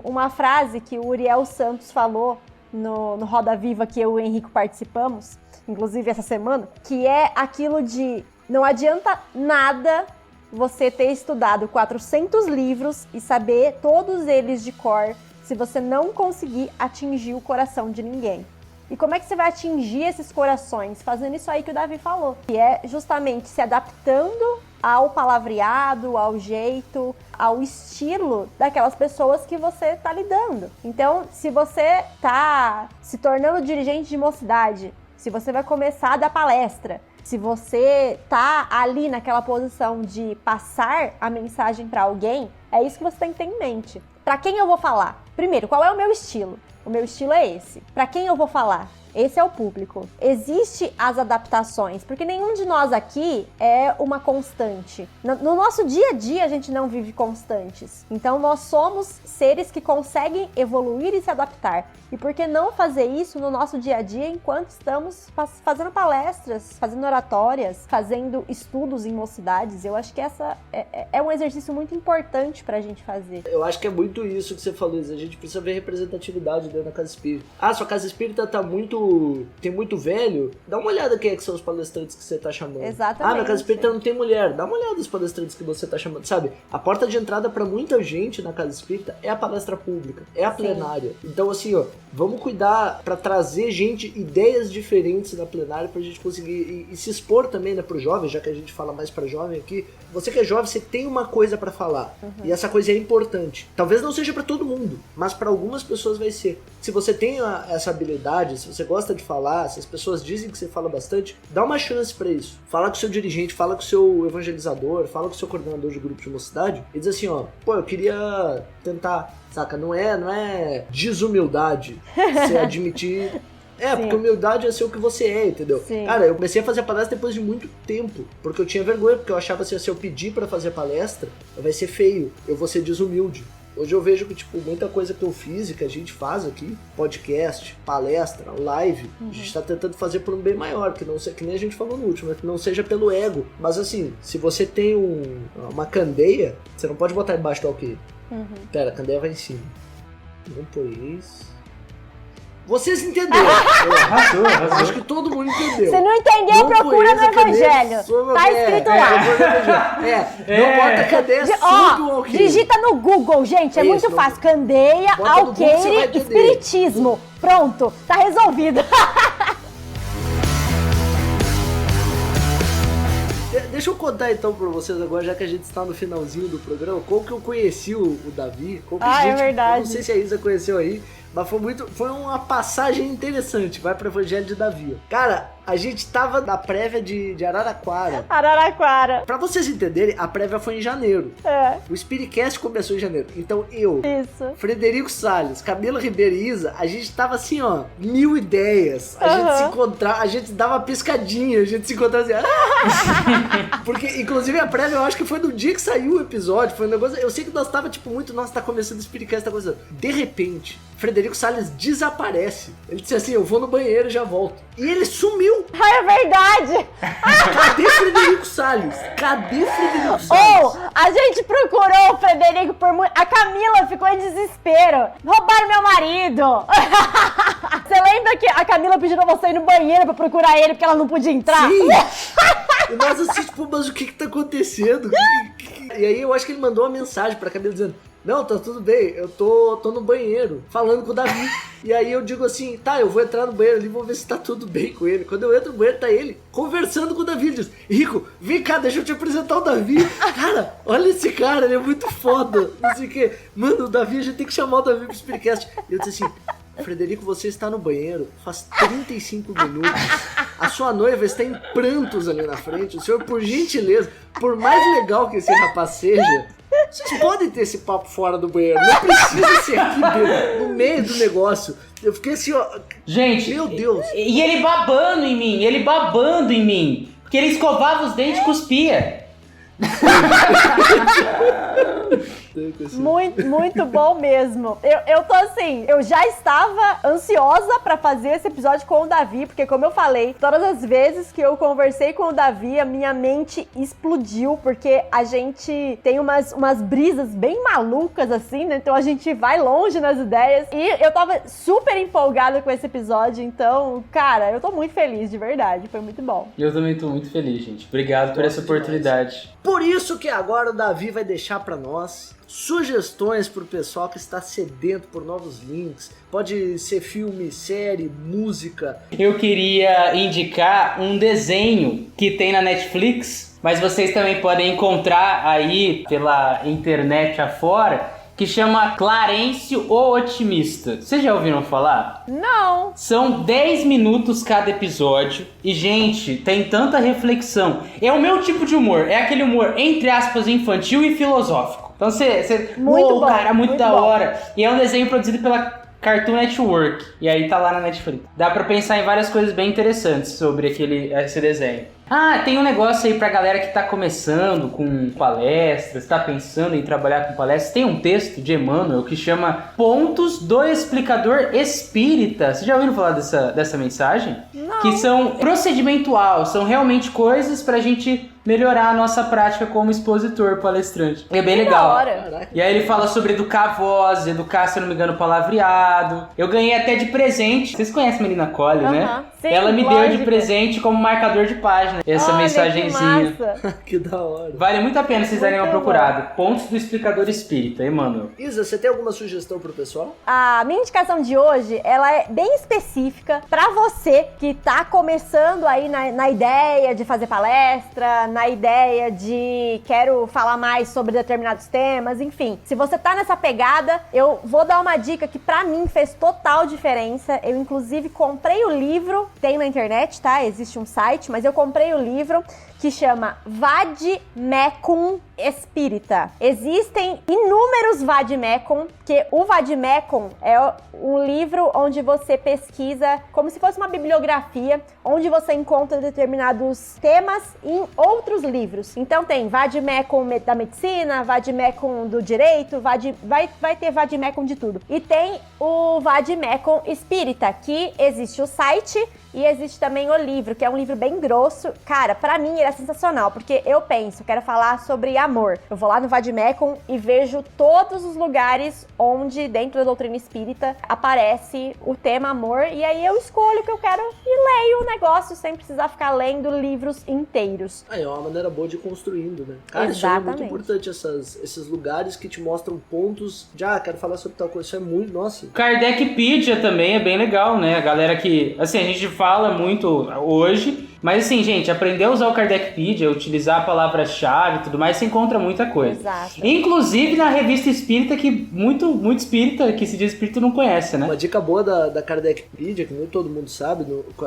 uma frase que o Uriel Santos falou no Roda Viva que eu e o Henrico participamos, inclusive essa semana, que é aquilo de não adianta nada você ter estudado 400 livros e saber todos eles de cor se você não conseguir atingir o coração de ninguém. E como é que você vai atingir esses corações? Fazendo isso aí que o Davi falou, que é justamente se adaptando ao palavreado, ao jeito, ao estilo daquelas pessoas que você tá lidando. Então, se você tá se tornando dirigente de mocidade, se você vai começar a dar palestra, se você tá ali naquela posição de passar a mensagem para alguém, é isso que você tem que ter em mente. Para quem eu vou falar? Primeiro, qual é o meu estilo? O meu estilo é esse. Para quem eu vou falar? Esse é o público. Existem as adaptações, porque nenhum de nós aqui é uma constante. No nosso dia a dia, a gente não vive constantes. Então, nós somos seres que conseguem evoluir e se adaptar. E por que não fazer isso no nosso dia a dia enquanto estamos fazendo palestras, fazendo oratórias, fazendo estudos em mocidades? Eu acho que essa é um exercício muito importante pra gente fazer. Eu acho que é muito isso que você falou, Isa. A gente precisa ver representatividade dentro da casa espírita. Sua casa espírita tem muito velho, dá uma olhada quem é que são os palestrantes que você tá chamando. Exatamente. Na casa espírita não tem mulher, dá uma olhada nos palestrantes que você tá chamando, sabe? A porta de entrada pra muita gente na casa espírita é a palestra pública, é a plenária. Então assim, vamos cuidar pra trazer ideias diferentes na plenária pra gente conseguir e se expor também, né, pro jovem, já que a gente fala mais pra jovem aqui. Você que é jovem, você tem uma coisa pra falar. E essa coisa é importante. Talvez não seja pra todo mundo, mas pra algumas pessoas vai ser. Se você tem essa habilidade, se você gosta de falar, se as pessoas dizem que você fala bastante, dá uma chance pra isso. Fala com o seu dirigente, fala com o seu evangelizador, fala com o seu coordenador de grupo de mocidade e diz assim, eu queria tentar, saca? Não é desumildade você admitir Porque humildade é ser o que você é, entendeu? Sim. Cara, eu comecei a fazer palestra depois de muito tempo, porque eu tinha vergonha, porque eu achava assim, se eu pedir pra fazer palestra, vai ser feio, eu vou ser desumilde. Hoje eu vejo que, tipo, muita coisa que eu fiz e que a gente faz aqui, podcast, palestra, live, a gente tá tentando fazer por um bem maior, que não seja, que nem a gente falou no último, que não seja pelo ego. Mas assim, se você tem uma candeia, você não pode botar embaixo do alqueire. Pera, a candeia vai em cima. Não pôs... Vocês entenderam. Arrasou. Acho que todo mundo entendeu. Se não entendeu, procura no Evangelho. Tá escrito lá. Não bota candeia sob o alqueire. Digita no Google, gente. É Isso, muito não- fácil. Candeia, Bota no Google que você vai alqueire, entender. espiritismo. Pronto, tá resolvido. Deixa eu contar então pra vocês agora, já que a gente está no finalzinho do programa, como que eu conheci o Davi. Como que É verdade. Eu não sei se a Isa conheceu aí, mas foi uma passagem interessante. Vai pro Evangelho de Davi. Cara, a gente tava na prévia de Araraquara. Araraquara. Pra vocês entenderem, a prévia foi em janeiro. O Spiritcast começou em janeiro. Então eu, Isso. Frederico Salles, Camila Ribeiro e Isa, a gente tava assim, ó, 1000 ideias. A gente se encontrava, a gente dava uma piscadinha, a gente se encontrava assim. Porque, inclusive, a prévia eu acho que foi no dia que saiu o episódio. Foi um negócio. Eu sei que nós tava, tipo, muito. Nossa, tá começando o Spiritcast, tá começando. De repente, Frederico Salles desaparece. Ele disse assim: eu vou no banheiro e já volto. E ele sumiu. É verdade. Cadê Frederico Salles? Cadê Frederico Salles? A gente procurou o Frederico por muito... A Camila ficou em desespero. Roubaram meu marido. Você lembra que a Camila pediu pra você ir no banheiro pra procurar ele porque ela não podia entrar? Sim! E nós assim, tipo, mas o que tá acontecendo? E aí eu acho que ele mandou uma mensagem pra Camila dizendo: não, tá tudo bem, eu tô no banheiro, falando com o Davi. E aí eu digo assim, tá, eu vou entrar no banheiro ali, vou ver se tá tudo bem com ele. Quando eu entro no banheiro, tá ele conversando com o Davi. Ele diz: Rico, vem cá, deixa eu te apresentar o Davi. Cara, olha esse cara, ele é muito foda. Não sei o que. Mano, o Davi, a gente tem que chamar o Davi pro Spiritcast. E eu disse assim: Frederico, você está no banheiro faz 35 minutos. A sua noiva está em prantos ali na frente. O senhor, por gentileza, por mais legal que esse rapaz seja, vocês podem ter esse papo fora do banheiro. Não precisa ser aqui dentro, no meio do negócio. Eu fiquei assim, ó. Gente, Meu Deus. E ele babando em mim. Porque ele escovava os dentes e cuspia. Muito bom mesmo. Eu tô assim, eu já estava ansiosa pra fazer esse episódio com o Davi, porque como eu falei, todas as vezes que eu conversei com o Davi, a minha mente explodiu, porque a gente tem umas brisas bem malucas assim, né? Então a gente vai longe nas ideias. E eu tava super empolgada com esse episódio, então, cara, eu tô muito feliz, de verdade. Foi muito bom. Eu também tô muito feliz, gente. Obrigado por essa oportunidade. Por isso que agora o Davi vai deixar pra nós sugestões pro pessoal que está sedento por novos links. Pode ser filme, série, música. Eu queria indicar um desenho que tem na Netflix, mas vocês também podem encontrar aí pela internet afora, que chama Clarencio o Otimista. Vocês já ouviram falar? Não! São 10 minutos cada episódio e, gente, tem tanta reflexão. É o meu tipo de humor, é aquele humor, entre aspas, infantil e filosófico. Então você Muito bom, cara, muito da bom. hora. E é um desenho produzido pela Cartoon Network. E aí tá lá na Netflix. Dá pra pensar em várias coisas bem interessantes sobre esse desenho. Ah, tem um negócio aí pra galera que tá começando com palestras, tá pensando em trabalhar com palestras. Tem um texto de Emmanuel que chama Pontos do Explicador Espírita. Vocês já ouviram falar dessa mensagem? Não. Que são procedimentual, são realmente coisas pra gente melhorar a nossa prática como expositor, palestrante. É bem legal. Da hora. Caraca. E aí ele fala sobre educar a voz, educar, se eu não me engano, palavreado. Eu ganhei até de presente. Vocês conhecem a Melina Colli, né? Sim, Ela me deu de lógico. presente como marcador de página essa Olha, mensagenzinha. que massa. Que da hora. Vale muito a pena vocês darem uma Muito procurada. Pontos do Explicador Espírita, Emmanuel. Isa, você tem alguma sugestão pro pessoal? A minha indicação de hoje, ela é bem específica pra você que tá começando aí na ideia de fazer palestra, na ideia de quero falar mais sobre determinados temas, enfim. Se você tá nessa pegada, eu vou dar uma dica que pra mim fez total diferença. Eu, inclusive, comprei o livro, tem na internet, tá? Existe um site, mas eu comprei o livro que chama Vademecum Espírita. Existem inúmeros Vademecum, que o Vademecum é um livro onde você pesquisa, como se fosse uma bibliografia, onde você encontra determinados temas em outros livros. Então tem Vademecum da medicina, Vademecum do direito, vai ter Vademecum de tudo. E tem o Vademecum Espírita, que existe o site e existe também o livro, que é um livro bem grosso. Cara, pra mim ele é sensacional, porque eu penso, quero falar sobre amor. Eu vou lá no Vademecum e vejo todos os lugares onde, dentro da doutrina espírita, aparece o tema amor, e aí eu escolho o que eu quero e leio o negócio sem precisar ficar lendo livros inteiros. É uma maneira boa de ir construindo, né? Cara, isso é muito importante, esses lugares que te mostram pontos de, quero falar sobre tal coisa, isso é muito, nossa. Kardecpedia também é bem legal, né? A galera que, assim, a gente fala muito hoje, mas assim, gente, aprender a usar o Kardecpedia, utilizar a palavra-chave e tudo mais, você encontra muita coisa. Exato. Inclusive na revista espírita, que muito espírita, que se diz espírita, não conhece, né? Uma dica boa da Kardecpedia, que nem todo mundo sabe,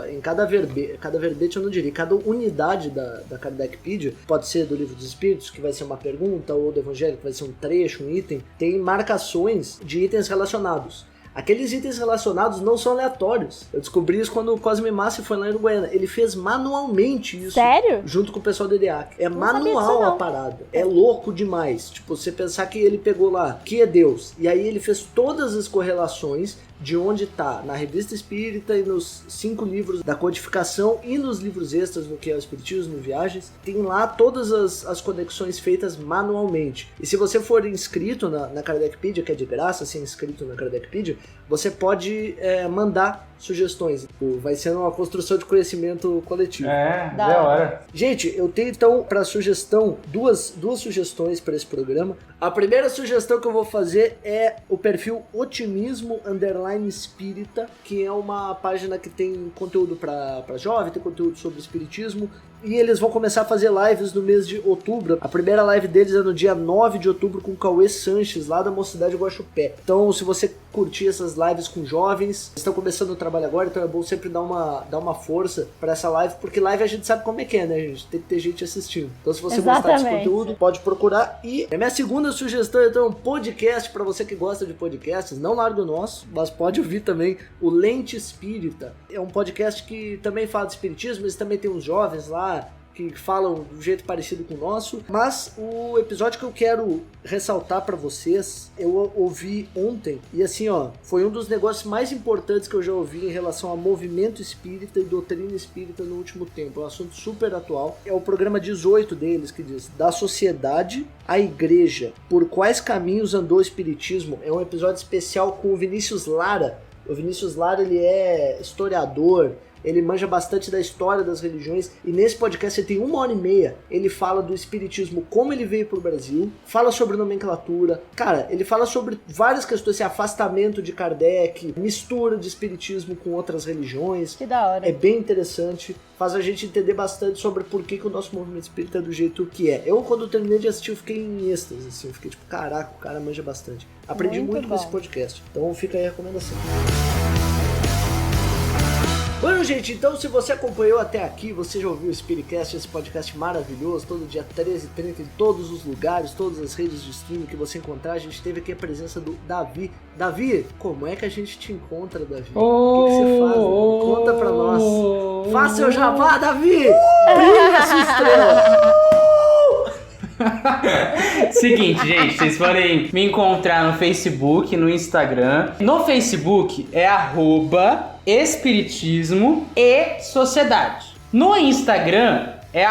em cada verbete eu não diria, cada unidade da Kardecpedia, pode ser do Livro dos Espíritos, que vai ser uma pergunta, ou do Evangelho, que vai ser um trecho, um item, tem marcações de itens relacionados. Aqueles itens relacionados não são aleatórios. Eu descobri isso quando o Cosme Massi foi lá em Uruguaiana. Ele fez manualmente isso. Sério? Junto com o pessoal do EDEAC. É não manual a parada. É louco demais. Tipo, você pensar que ele pegou lá, que é Deus. E aí ele fez todas as correlações de onde tá na Revista Espírita e nos 5 livros da codificação e nos livros extras, no que é o Espiritismo, Viagens. Tem lá todas as conexões feitas manualmente. E se você for inscrito na Kardecpedia, que é de graça, ser inscrito na Kardecpedia, você pode mandar sugestões. Vai ser uma construção de conhecimento coletivo. Da hora. Gente, eu tenho então para sugestão duas sugestões para esse programa. A primeira sugestão que eu vou fazer é o perfil Otimismo_Espírita, que é uma página que tem conteúdo para jovem, tem conteúdo sobre espiritismo. E eles vão começar a fazer lives no mês de outubro. A primeira live deles é no dia 9 de outubro com o Cauê Sanches, lá da Mocidade Guaxupé. Então, se você curtir essas lives com jovens, estão começando o trabalho agora, então é bom sempre dar uma força para essa live, porque live a gente sabe como é que é, né, gente? Tem que ter gente assistindo. Então, se você gostar desse conteúdo, pode procurar. E a minha segunda sugestão, então, é um podcast para você que gosta de podcasts. Não larga o nosso, mas pode ouvir também o Lente Espírita. É um podcast que também fala de espiritismo, eles também tem uns jovens lá que falam de um jeito parecido com o nosso, mas o episódio que eu quero ressaltar pra vocês, eu ouvi ontem, e assim, foi um dos negócios mais importantes que eu já ouvi em relação a movimento espírita e doutrina espírita no último tempo. É um assunto super atual. É o programa 18 deles, que diz: da sociedade à igreja, por quais caminhos andou o espiritismo. É um episódio especial com o Vinícius Lara. O Vinícius Lara, ele é historiador, ele manja bastante da história das religiões, e nesse podcast ele tem 1h30, ele fala do espiritismo, como ele veio pro Brasil, fala sobre nomenclatura, cara, ele fala sobre várias questões, esse afastamento de Kardec, mistura de espiritismo com outras religiões. Que da hora. É bem interessante, faz a gente entender bastante sobre por que o nosso movimento espírita é do jeito que é. Eu, quando eu terminei de assistir, eu fiquei em êxtase, assim, eu fiquei tipo, caraca, o cara manja bastante. Aprendi muito com esse podcast, então fica aí a recomendação. Bueno, gente, então se você acompanhou até aqui, você já ouviu o Spiritcast, esse podcast maravilhoso, todo dia 13h30 em todos os lugares, todas as redes de streaming que você encontrar. A gente teve aqui a presença do Davi. Davi, como é que a gente te encontra, Davi? O que você faz? Conta pra nós. Faça seu jabá, Davi! Brilha sua estrela! Seguinte, gente, vocês podem me encontrar no Facebook, no Instagram. No Facebook é @Espiritismo e Sociedade. No Instagram é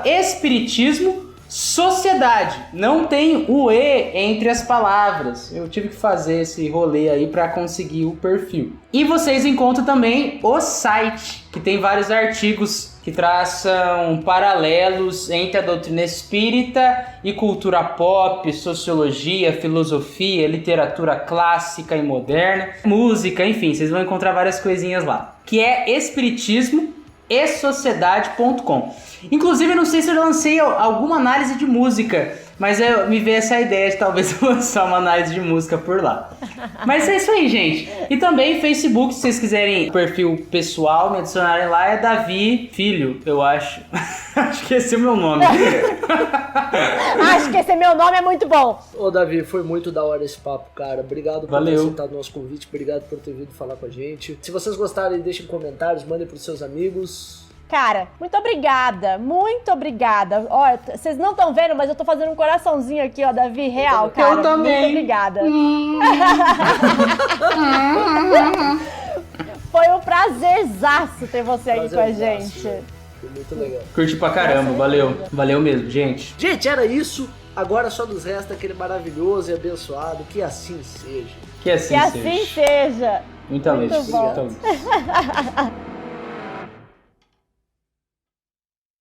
@Espiritismo Sociedade. Não tem o E entre as palavras. Eu tive que fazer esse rolê aí para conseguir o perfil. E vocês encontram também o site, que tem vários artigos que traçam paralelos entre a doutrina espírita e cultura pop, sociologia, filosofia, literatura clássica e moderna, música, enfim, vocês vão encontrar várias coisinhas lá. Que é espiritismo esociedade.com. Inclusive, eu não sei se eu lancei alguma análise de música, mas me veio essa ideia de talvez eu lançar uma análise de música por lá. Mas é isso aí, gente. E também Facebook, se vocês quiserem perfil pessoal, me adicionarem lá, é Davi Filho, eu acho. Acho que esse é o meu nome. Acho que esse meu nome é muito bom. Ô Davi, foi muito da hora esse papo, cara. Obrigado por ter Valeu. aceitado o nosso convite, obrigado por ter vindo falar com a gente. Se vocês gostarem, deixem comentários, mandem pros seus amigos. Cara, muito obrigada, muito obrigada. Ó, vocês não estão vendo, mas eu tô fazendo um coraçãozinho aqui, ó, Davi, real, cara. Eu também. Muito obrigada. Foi um prazerzaço ter você aqui com a gente. Foi muito legal. Curti pra caramba, valeu. Valeu mesmo, gente. Gente, era isso. Agora só nos resta aquele maravilhoso e abençoado. Que assim seja. Que assim Que assim seja. Muita Muito luz. bom. Muita luz.